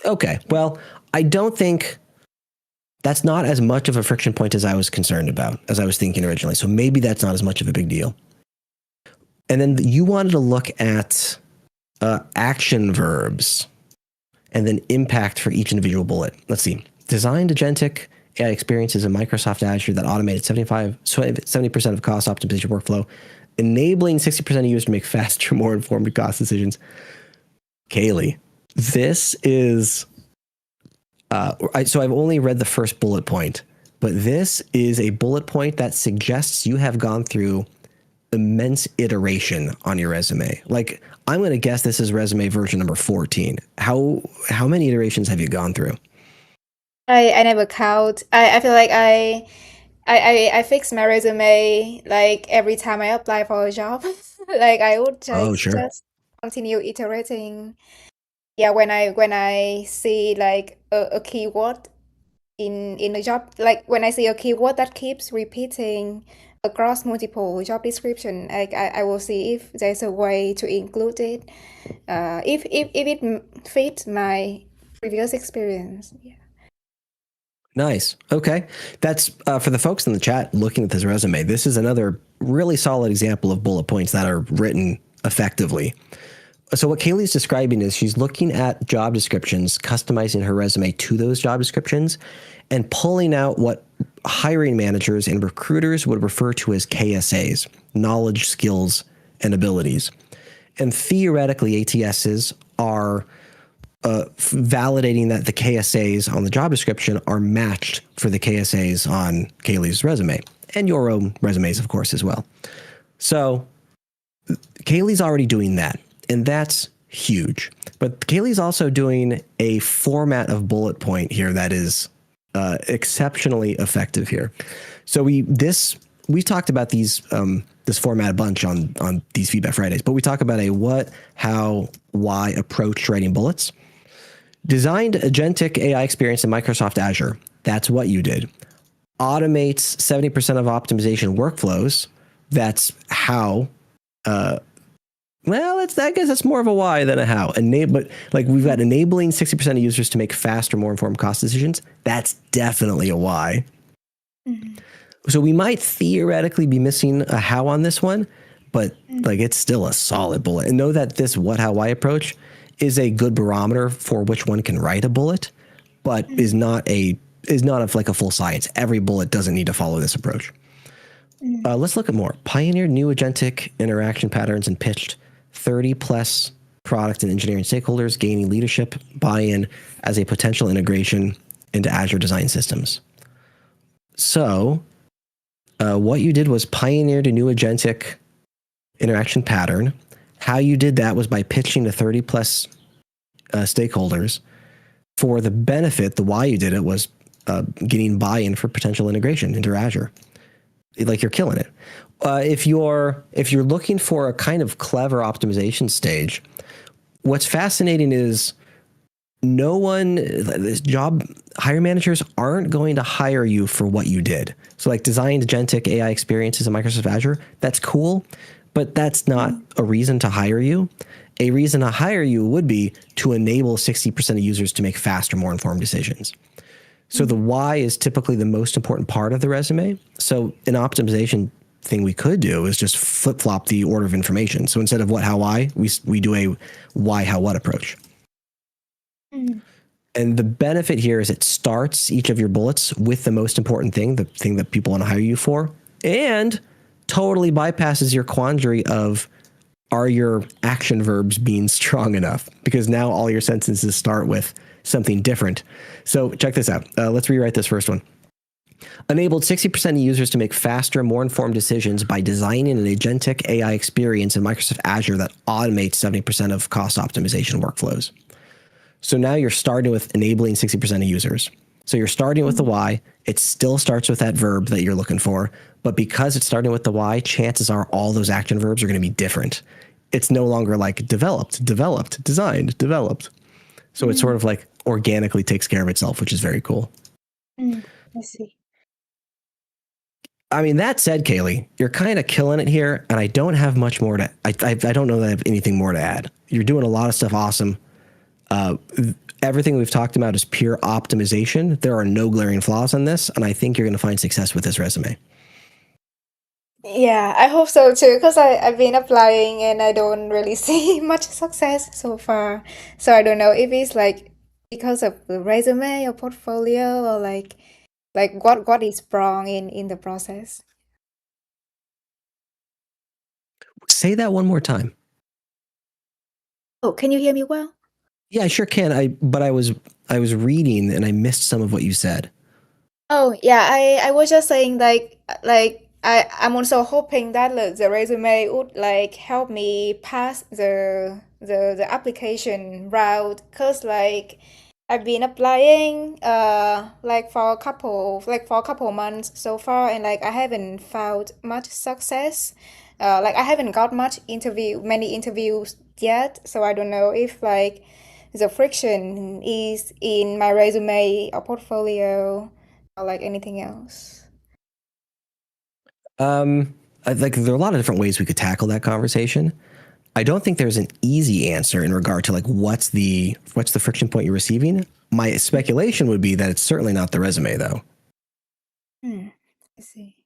Okay, well, I don't think that's not as much of a friction point as I was concerned about, as I was thinking originally. So maybe that's not as much of a big deal. And then you wanted to look at action verbs and then impact for each individual bullet. Let's see. Designed agentic AI experiences in Microsoft Azure that automated 70% of cost optimization workflow, enabling 60% of users to make faster, more informed cost decisions. Kaylee, this is... so I've only read the first bullet point, but this is a bullet point that suggests you have gone through immense iteration on your resume. Like, I'm going to guess this is resume version number 14. How many iterations have you gone through? I never count. I feel like I fix my resume like every time I apply for a job. Like I would just continue iterating. Yeah, when I see like a keyword in a job, like when I see a keyword that keeps repeating across multiple job description, I will see if there's a way to include it, if it fits my previous experience. Yeah. Nice. Okay. That's for the folks in the chat looking at this resume. This is another really solid example of bullet points that are written effectively. So what Kaylee's describing is she's looking at job descriptions, customizing her resume to those job descriptions, and pulling out what hiring managers and recruiters would refer to as KSAs, knowledge, skills, and abilities. And theoretically, ATSs are validating that the KSAs on the job description are matched for the KSAs on Kaylee's resume, and your own resumes, of course, as well. So Kaylee's already doing that, and that's huge. But Kaylee's also doing a format of bullet point here that is exceptionally effective here. So we talked about these this format a bunch on these Feedback Fridays, but we talk about a what, how, why approach to writing bullets. Designed agentic AI experience in Microsoft Azure. That's what you did. Automates 70% of optimization workflows. That's how. I guess that's more of a why than a how. But like we've got enabling 60% of users to make faster, more informed cost decisions. That's definitely a why. Mm-hmm. So we might theoretically be missing a how on this one, but like it's still a solid bullet. And know that this what, how, why approach is a good barometer for which one can write a bullet, but is not like a full science. Every bullet doesn't need to follow this approach. Let's look at more. Pioneered new agentic interaction patterns and pitched 30 plus product and engineering stakeholders, gaining leadership buy-in as a potential integration into Azure design systems. So what you did was pioneered a new agentic interaction pattern. How you did that was by pitching to 30 plus stakeholders for the benefit. The why you did it was getting buy-in for potential integration into Azure. Like you're killing it. If you're looking for a kind of clever optimization stage, what's fascinating is hiring managers aren't going to hire you for what you did. So like designed agentic AI experiences in Microsoft Azure, that's cool, but that's not a reason to hire you. A reason to hire you would be to enable 60% of users to make faster, more informed decisions. So the why is typically the most important part of the resume. So an optimization thing we could do is just flip-flop the order of information. So instead of what, how, why, we do a why, how, what approach. And the benefit here is it starts each of your bullets with the most important thing, the thing that people want to hire you for, and totally bypasses your quandary of, are your action verbs being strong enough? Because now all your sentences start with something different. So check this out. Let's rewrite this first one. Enabled 60% of users to make faster, more informed decisions by designing an agentic AI experience in Microsoft Azure that automates 70% of cost optimization workflows. So now you're starting with enabling 60% of users. So you're starting with the why. It still starts with that verb that you're looking for. But because it's starting with the why, chances are all those action verbs are going to be different. It's no longer like developed, designed, developed. So it sort of like organically takes care of itself, which is very cool. I see. I mean, that said, Kaylie, you're kind of killing it here, and I don't have much more to. I don't know that I have anything more to add. You're doing a lot of stuff awesome. Everything we've talked about is pure optimization. There are no glaring flaws in this, and I think you're going to find success with this resume. Yeah, I hope so too, because I've been applying and I don't really see much success so far. So I don't know if it's like because of the resume or portfolio or like what is wrong in the process. Say that one more time. Oh, can you hear me well? Yeah, I sure can. But I was reading and I missed some of what you said. Oh yeah, I was just saying I'm also hoping that the resume would like help me pass the application route, because like I've been applying like for a couple months so far, and like I haven't found much success. Like I haven't got many interviews yet, so I don't know if like the friction is in my resume or portfolio or like anything else. Like there are a lot of different ways we could tackle that conversation. I don't think there's an easy answer in regard to like what's the friction point you're receiving. My speculation would be that it's certainly not the resume, though. I see.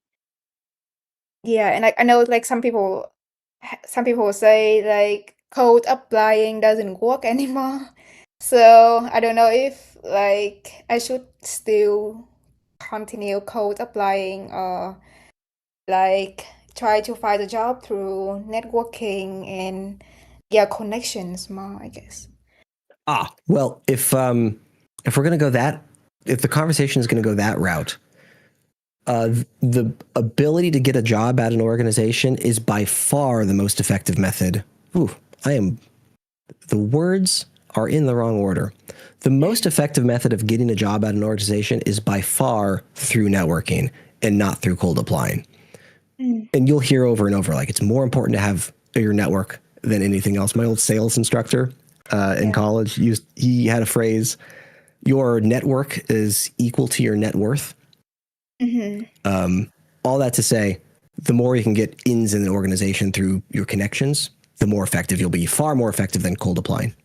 Yeah, and like I know like some people say like code applying doesn't work anymore. So I don't know if like I should still continue code applying or like try to find a job through networking and connections more, I guess. Well, if we're gonna go that, if the conversation is gonna go that route, the ability to get a job at an organization is by far the most effective method. The words are in the wrong order. The most effective method of getting a job at an organization is by far through networking and not through cold applying. And you'll hear over and over, like, it's more important to have your network than anything else. My old sales instructor in college, he had a phrase, your network is equal to your net worth. All that to say, the more you can get ins in an organization through your connections, the more effective you'll be. Far more effective than cold applying.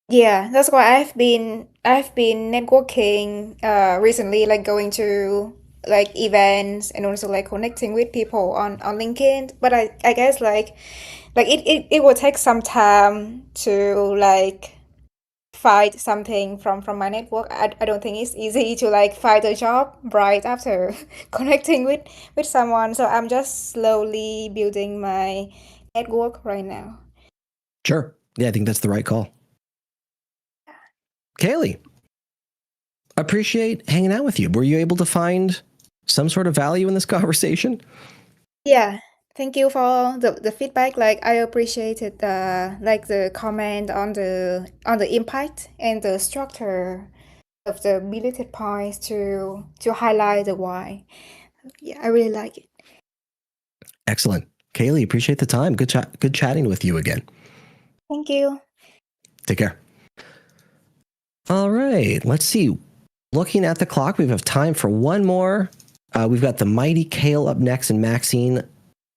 Yeah, that's why I've been networking recently, like going to like events and also like connecting with people on LinkedIn. But I guess like it will take some time to like find something from my network. I don't think it's easy to like find a job right after connecting with someone. So I'm just slowly building my network right now. Sure. Yeah, I think that's the right call. Kaylie, appreciate hanging out with you. Were you able to find some sort of value in this conversation? Yeah, thank you for the feedback. Like I appreciated like the comment on the impact and the structure of the bulleted points to highlight the why. Yeah, I really like it. Excellent. Kaylie, appreciate the time. Good chatting with you again. Thank you. Take care. All right, let's see. Looking at the clock, we have time for one more. We've got the Mighty Kale up next and Maxine.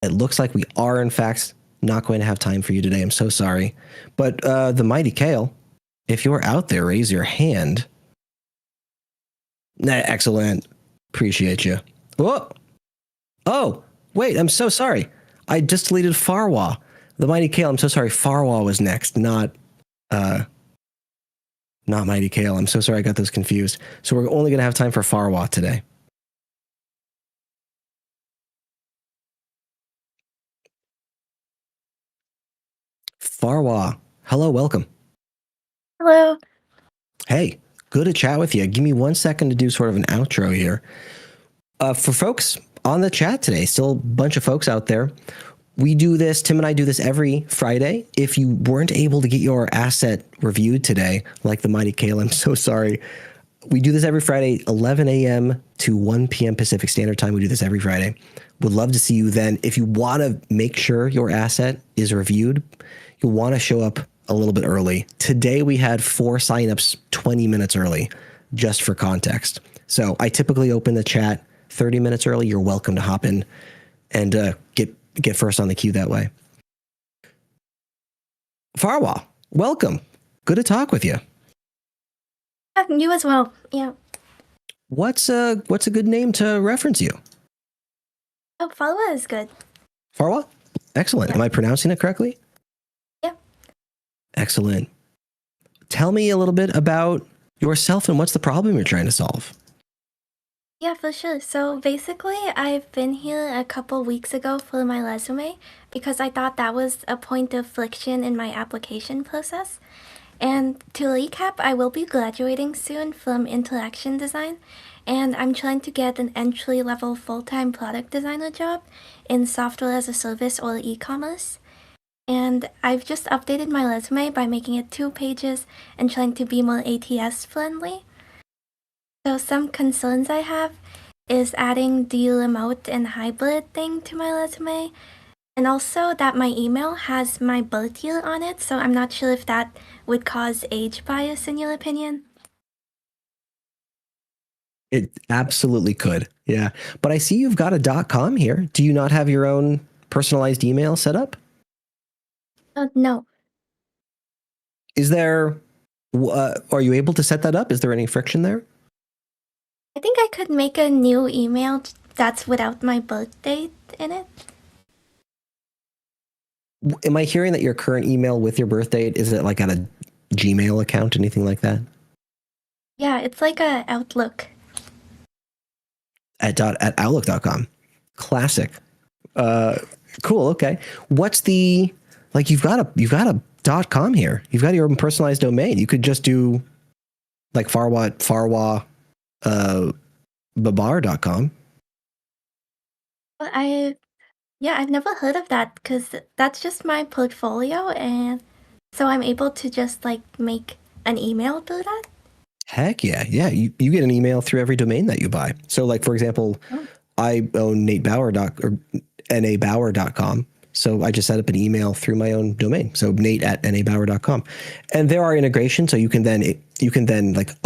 It looks like we are, in fact, not going to have time for you today. I'm so sorry. But the Mighty Kale, if you're out there, raise your hand. Excellent. Appreciate you. Whoa. Oh, wait, I'm so sorry. I just deleted Farwa. The Mighty Kale, I'm so sorry. Farwa was next, not Not Mighty Kale. I'm so sorry I got those confused. So we're only going to have time for Farwa today. Farwa, hello, welcome. Hello. Hey, good to chat with you. Give me 1 second to do sort of an outro here. For folks on the chat today, still a bunch of folks out there. We do this, Tim and I do this every Friday. If you weren't able to get your asset reviewed today, like the Mighty Kale, I'm so sorry. We do this every Friday, 11 a.m. to 1 p.m. Pacific Standard Time. We do this every Friday. Would love to see you then. If you want to make sure your asset is reviewed, you'll want to show up a little bit early. Today, we had 4 signups 20 minutes early, just for context. So I typically open the chat 30 minutes early. You're welcome to hop in and get first on the queue that way. Farwa, welcome. Good to talk with you. You as well. Yeah. What's a good name to reference you? Oh, Farwa is good. Farwa? Excellent. Yeah. Am I pronouncing it correctly? Yeah. Excellent. Tell me a little bit about yourself and what's the problem you're trying to solve? Yeah, for sure. So basically, I've been here a couple weeks ago for my resume because I thought that was a point of friction in my application process. And to recap, I will be graduating soon from interaction design, and I'm trying to get an entry-level full-time product designer job in software as a service or e-commerce. And I've just updated my resume by making it 2 pages and trying to be more ATS friendly. So some concerns I have is adding the remote and hybrid thing to my resume, and also that my email has my birth year on it, so I'm not sure if that would cause age bias in your opinion. It absolutely could. Yeah. But I see you've got a .com here. Do you not have your own personalized email set up? No. Is there, are you able to set that up? Is there any friction there? I think I could make a new email that's without my birth date in it. Am I hearing that your current email with your birth date, is it like at a Gmail account, anything like that? Yeah, it's like a Outlook. At outlook.com. Classic. Cool. Okay. What's the, like, you've got a .com here. You've got your own personalized domain. You could just do like Farwa, Bauer.com. But I've never heard of that because that's just my portfolio, and so I'm able to just like make an email through that. Heck yeah. Yeah. You get an email through every domain that you buy. So like, for example, I own NABauer.com. So I just set up an email through my own domain. So Nate@NABauer.com. And there are integrations. So you can then like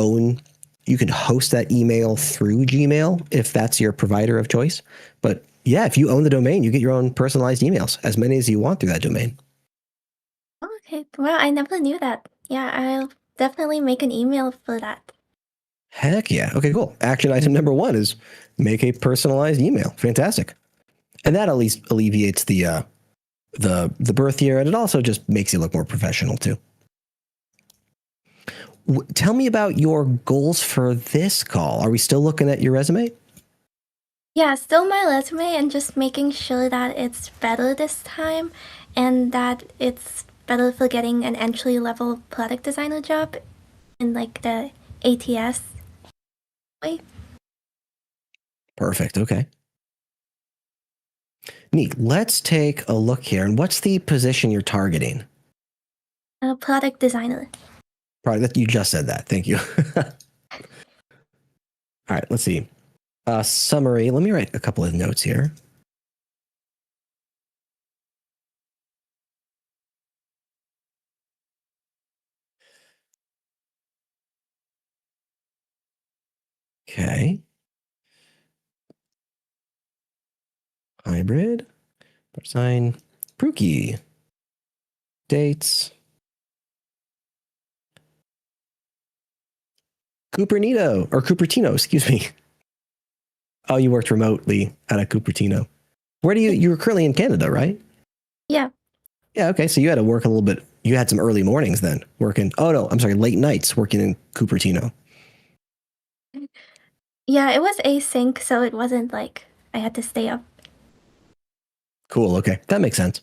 you can host that email through Gmail if that's your provider of choice. But yeah, if you own the domain, you get your own personalized emails, as many as you want through that domain. Okay, well, I never knew that. Yeah, I'll definitely make an email for that. Heck yeah. Okay, cool. Action item number 1 is make a personalized email. Fantastic. And that at least alleviates the birth year, and it also just makes you look more professional too. Tell me about your goals for this call. Are we still looking at your resume? Yeah, still my resume and just making sure that it's better this time and that it's better for getting an entry-level product designer job in like the ATS way. Perfect. Okay. Neat. Let's take a look here. And what's the position you're targeting? Product designer. Product. You just said that. Thank you. All right. Let's see. Summary. Let me write a couple of notes here. Okay. Hybrid. Sign. Pruki. Dates. Cupertino, excuse me. Oh, you worked remotely at a Cupertino. Where do you were currently in Canada, right? Yeah. Yeah, okay. So you had to work a little bit you had some early mornings then working. Oh no, I'm sorry, late nights working in Cupertino. Yeah, it was async, so it wasn't like I had to stay up. Cool. Okay, that makes sense.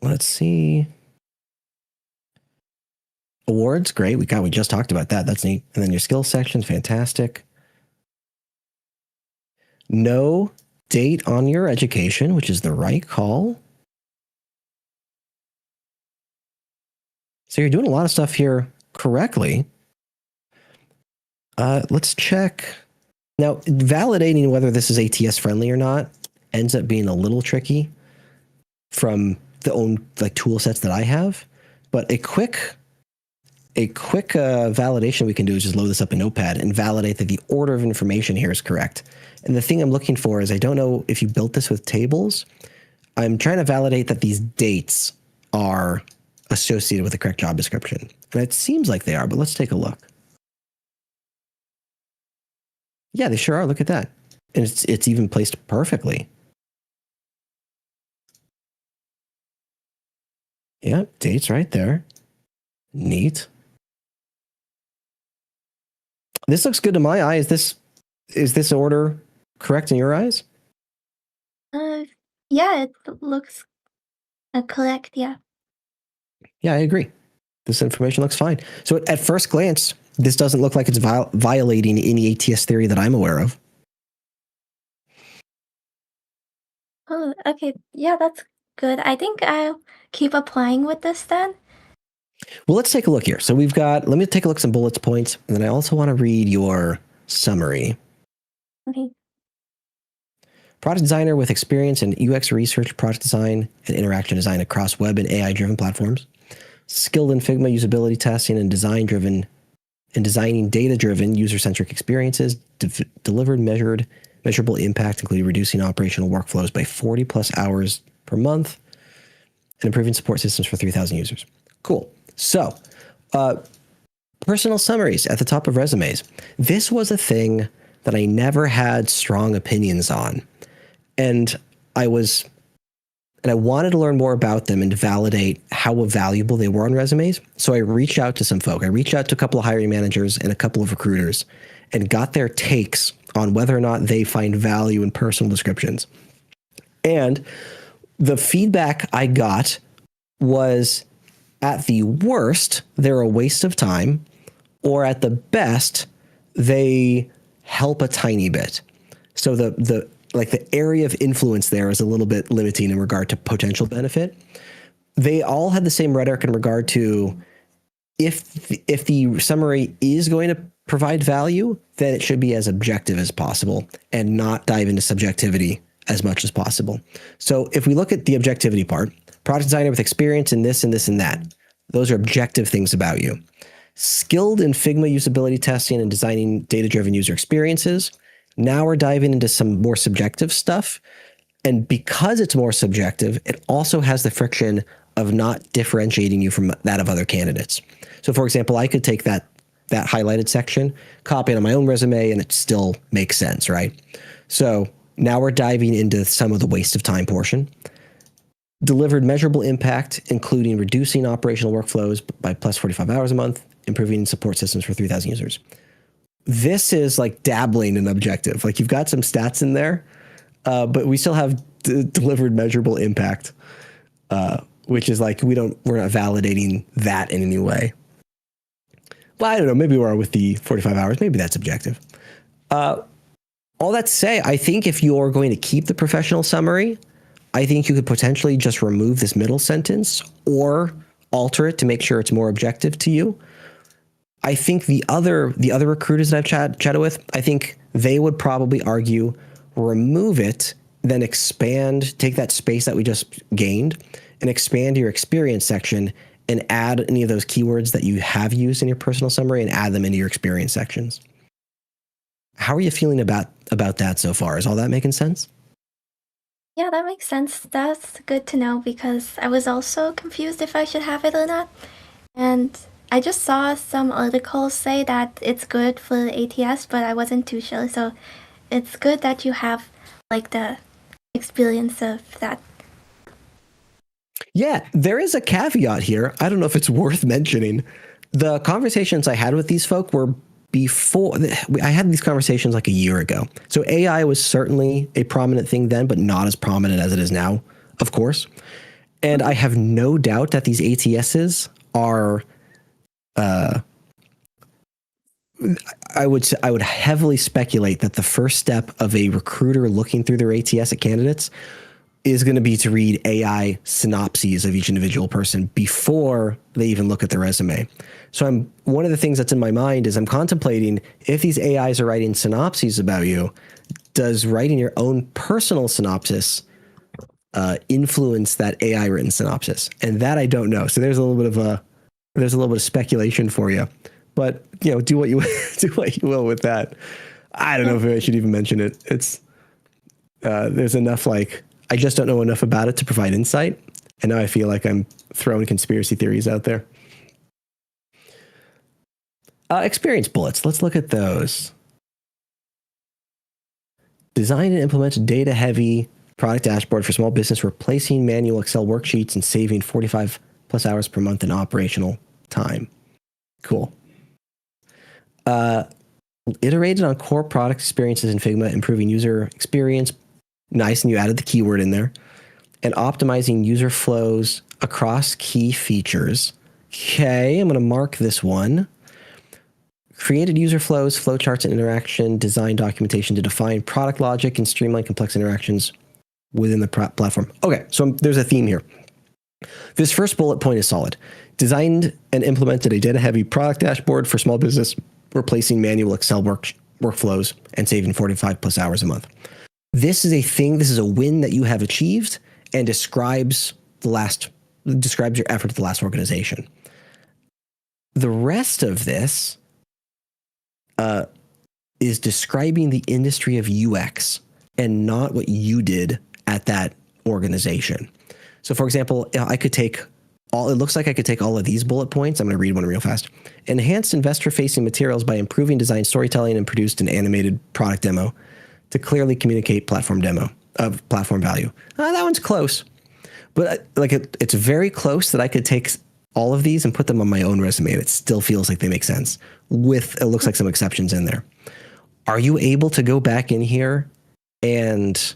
Let's see. Awards, great. We just talked about that. That's neat. And then your skills section, fantastic. No date on your education, which is the right call. So you're doing a lot of stuff here correctly. Let's check. Now, validating whether this is ATS friendly or not ends up being a little tricky from the own tool sets that I have. But a quick validation we can do is just load this up in Notepad and validate that the order of information here is correct. And the thing I'm looking for is, I don't know if you built this with tables. I'm trying to validate that these dates are associated with the correct job description. And it seems like they are, but let's take a look. Yeah, they sure are. Look at that. And it's even placed perfectly. Yeah, dates right there. Neat. This looks good to my eye. Is this order correct in your eyes? Yeah, it looks correct. Yeah. Yeah, I agree. This information looks fine. So at first glance, this doesn't look like it's violating any ATS theory that I'm aware of. Oh, okay. Yeah, that's good. I think I'll keep applying with this then. Well, let's take a look here. So let me take a look at some bullets points, and then I also want to read your summary. Okay. Product designer with experience in UX research, product design, and interaction design across web and AI-driven platforms. Skilled in Figma usability testing and designing data-driven user-centric experiences. Delivered measurable impact, including reducing operational workflows by 40 plus hours per month and improving support systems for 3,000 users. Cool. So, personal summaries at the top of resumes. This was a thing that I never had strong opinions on. And I wanted to learn more about them and to validate how valuable they were on resumes. So I reached out to some folk. I reached out to a couple of hiring managers and a couple of recruiters and got their takes on whether or not they find value in personal descriptions. And the feedback I got was, at the worst, they're a waste of time, or at the best, they help a tiny bit. So the area of influence there is a little bit limiting in regard to potential benefit. They all had the same rhetoric in regard to, if the summary is going to provide value, then it should be as objective as possible and not dive into subjectivity as much as possible. So if we look at the objectivity part, product designer with experience in this and this and that, those are objective things about you. Skilled in Figma usability testing and designing data-driven user experiences. Now we're diving into some more subjective stuff. And because it's more subjective, it also has the friction of not differentiating you from that of other candidates. So for example, I could take that highlighted section, copy it on my own resume, and it still makes sense, right? So now we're diving into some of the waste of time portion. Delivered measurable impact, including reducing operational workflows by plus 45 hours a month, improving support systems for 3,000 users. This is like dabbling in objective. Like, you've got some stats in there, but we still have delivered measurable impact, which is like, we're not validating that in any way. Well, I don't know. Maybe we are with the 45 hours. Maybe that's objective. All that to say, I think if you're going to keep the professional summary, I think you could potentially just remove this middle sentence or alter it to make sure it's more objective to you. I think the other recruiters that I've chatted with, I think they would probably argue, remove it, then take that space that we just gained and expand your experience section and add any of those keywords that you have used in your personal summary and add them into your experience sections. How are you feeling about that so far? Is all that making sense? Yeah, that makes sense. That's good to know because I was also confused if I should have it or not. And I just saw some articles say that it's good for ATS, but I wasn't too sure. So it's good that you have like the experience of that. Yeah, there is a caveat here. I don't know if it's worth mentioning. The conversations I had with these folk were before I had these conversations like a year ago. So AI was certainly a prominent thing then, but not as prominent as it is now, of course. And I have no doubt that these ATSs are, I would heavily speculate that the first step of a recruiter looking through their ATS at candidates is going to be to read AI synopses of each individual person before they even look at the resume. So one of the things that's in my mind is I'm contemplating if these AIs are writing synopses about you, does writing your own personal synopsis influence that AI written synopsis? And that I don't know. So there's a little bit of speculation for you. But do what you will with that. I don't know if I should even mention it. It's there's enough I just don't know enough about it to provide insight. And now I feel like I'm throwing conspiracy theories out there. Experience bullets. Let's look at those. Design and implement a data-heavy product dashboard for small business, replacing manual Excel worksheets and saving 45 plus hours per month in operational time. Cool. Iterated on core product experiences in Figma, improving user experience. Nice, and you added the keyword in there. And optimizing user flows across key features. Okay, I'm going to mark this one. Created user flows, flowcharts, and interaction design documentation to define product logic and streamline complex interactions within the platform. Okay, so there's a theme here. This first bullet point is solid. Designed and implemented a data-heavy product dashboard for small business, replacing manual Excel workflows and saving 45 plus hours a month. This is a thing, this is a win that you have achieved and describes your effort at the last organization. The rest of this is describing the industry of UX and not what you did at that organization. So for example, I could take it looks like I could take all of these bullet points. I'm going to read one real fast. Enhanced investor-facing materials by improving design storytelling and produced an animated product demo to clearly communicate platform value. That one's close, but it's very close that I could take all of these and put them on my own resume, and it still feels like they make sense. It looks like some exceptions in there. Are you able to go back in here and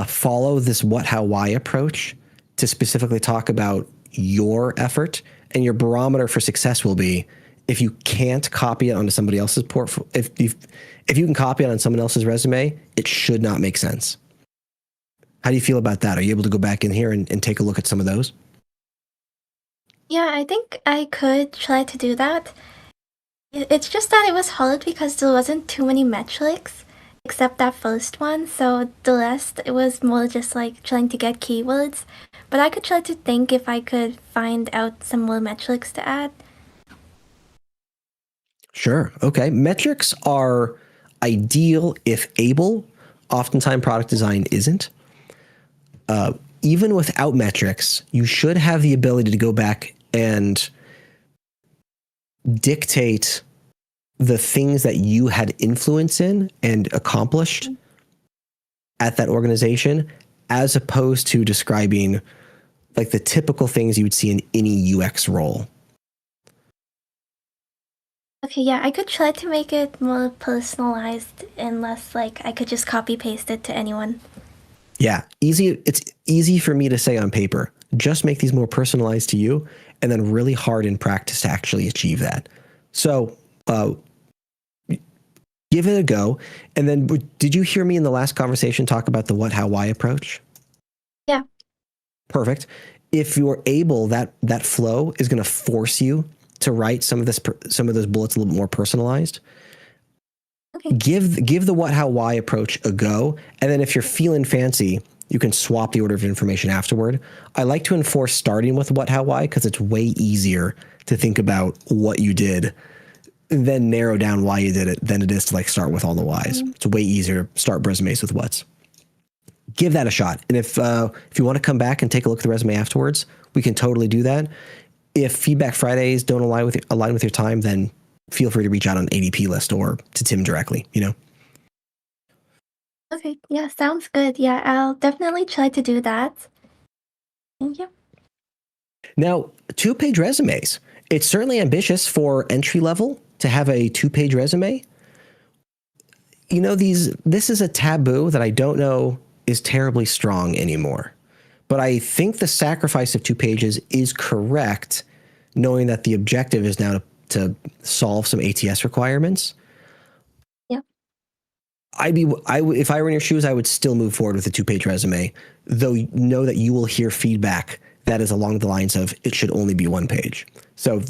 follow this what, how, why approach to specifically talk about your effort? And your barometer for success will be if you can't copy it onto somebody else's portfolio. If you can copy it on someone else's resume, it should not make sense. How do you feel about that? Are you able to go back in here and take a look at some of those? Yeah, I think I could try to do that. It's just that it was hard because there wasn't too many metrics except that first one, so the rest, it was more just like trying to get keywords. But I could try to think if I could find out some more metrics to add. Sure. Okay. Metrics are ideal if able. Oftentimes product design isn't. Even without metrics, you should have the ability to go back and dictate the things that you had influence in and accomplished at that organization, as opposed to describing like the typical things you would see in any UX role. Okay, yeah, I could try to make it more personalized and less like I could just copy paste it to anyone. Yeah, easy. It's easy for me to say on paper. Just make these more personalized to you, and then really hard in practice to actually achieve that. So give it a go. And then did you hear me in the last conversation talk about the what, how, why approach? Yeah. Perfect. If you're able, that flow is going to force you to write some of those bullets a little bit more personalized. Okay. Give the what, how, why approach a go. And then if you're feeling fancy, you can swap the order of information afterward. I like to enforce starting with what, how, why, because it's way easier to think about what you did, then narrow down why you did it than it is to like start with all the whys. It's way easier to start resumes with what's. Give that a shot. And if you want to come back and take a look at the resume afterwards, we can totally do that. If Feedback Fridays don't align with your time, then feel free to reach out on ADP list or to Tim directly, Okay, yeah, sounds good. Yeah, I'll definitely try to do that. Thank you. Now, 2-page resumes. It's certainly ambitious for entry level to have a 2-page resume. You know, this is a taboo that I don't know is terribly strong anymore. But I think the sacrifice of 2 pages is correct, knowing that the objective is now to solve some ATS requirements. Yeah. If I were in your shoes, I would still move forward with a 2-page resume, though know that you will hear feedback that is along the lines of it should only be 1 page. So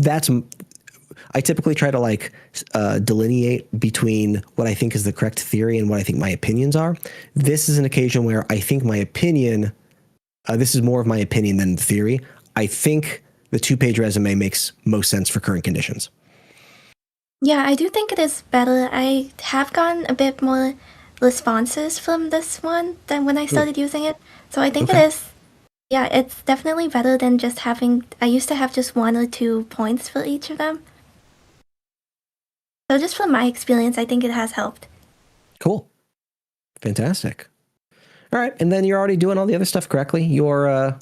I typically try to delineate between what I think is the correct theory and what I think my opinions are. This is an occasion where I think my opinion, this is more of my opinion than theory. I think the 2-page resume makes most sense for current conditions. Yeah, I do think it is better. I have gotten a bit more responses from this one than when I started using it. So I think it is, yeah, it's definitely better than just having, I used to have just 1 or 2 points for each of them. So just from my experience, I think it has helped. Cool. Fantastic. All right. And then you're already doing all the other stuff correctly. Your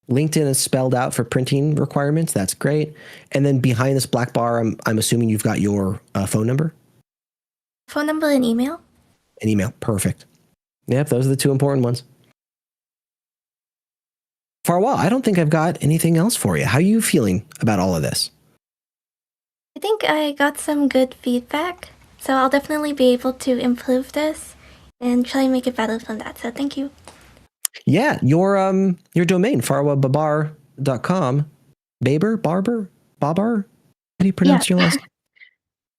LinkedIn is spelled out for printing requirements. That's great. And then behind this black bar, I'm assuming you've got your phone number? Phone number and email? An email. Perfect. Yep. Those are the 2 important ones. Farwa, I don't think I've got anything else for you. How are you feeling about all of this? I think I got some good feedback, so I'll definitely be able to improve this and try and make it better from that. So thank you. Yeah, your domain, farwababar.com. Babar? How do you pronounce your last name?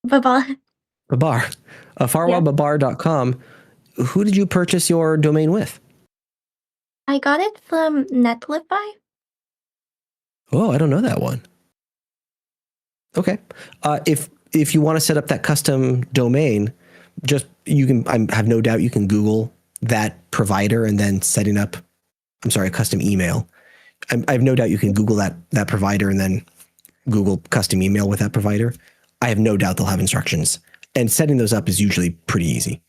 Babar. Farwababar.com. Who did you purchase your domain with? I got it from Netlify. Oh, I don't know that one. Okay. If you want to set up that custom domain, I have no doubt you can Google that provider and then setting up, a custom email. I have no doubt you can Google that provider and then Google custom email with that provider. I have no doubt they'll have instructions. And setting those up is usually pretty easy.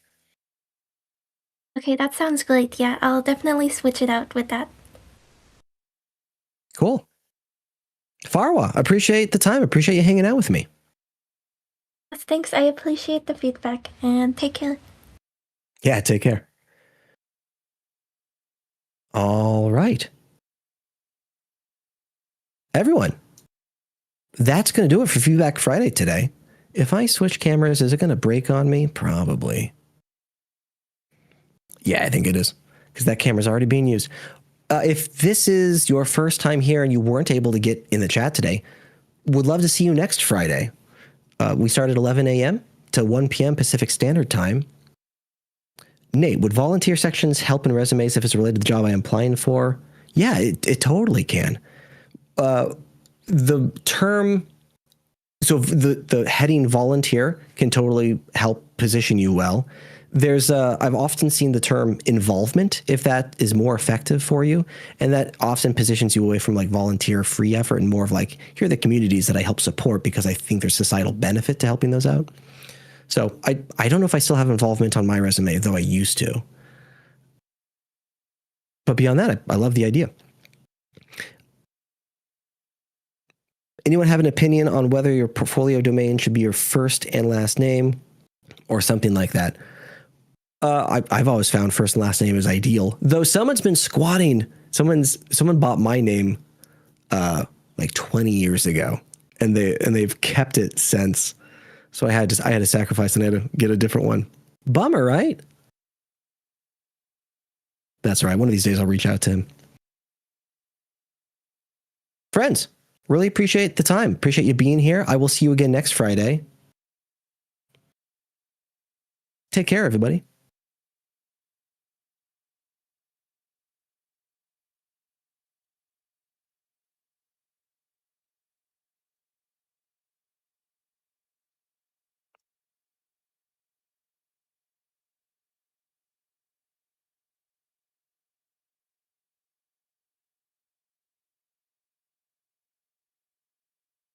Okay, that sounds great. Yeah, I'll definitely switch it out with that. Cool. Farwa, appreciate the time. Appreciate you hanging out with me. Thanks, I appreciate the feedback, and take care. Yeah, take care. All right. Everyone, that's going to do it for Feedback Friday today. If I switch cameras, is it going to break on me? Probably. Yeah, I think it is, because that camera's already being used. If this is your first time here and you weren't able to get in the chat today, would love to see you next Friday. We start at 11 a.m. to 1 p.m. Pacific Standard Time. Nate, would volunteer sections help in resumes if it's related to the job I'm applying for? Yeah, it totally can. The term, so the heading volunteer can totally help position you well. I've often seen the term involvement, if that is more effective for you. And that often positions you away from volunteer free effort and more of here are the communities that I help support because I think there's societal benefit to helping those out. So I don't know if I still have involvement on my resume, though I used to. But beyond that, I love the idea. Anyone have an opinion on whether your portfolio domain should be your first and last name or something like that? I've always found first and last name is ideal, though someone's been squatting. Someone bought my name 20 years ago, and they've kept it since. So I had to sacrifice and I had to get a different one. Bummer, right? That's all right. One of these days I'll reach out to him. Friends, really appreciate the time. Appreciate you being here. I will see you again next Friday. Take care, everybody.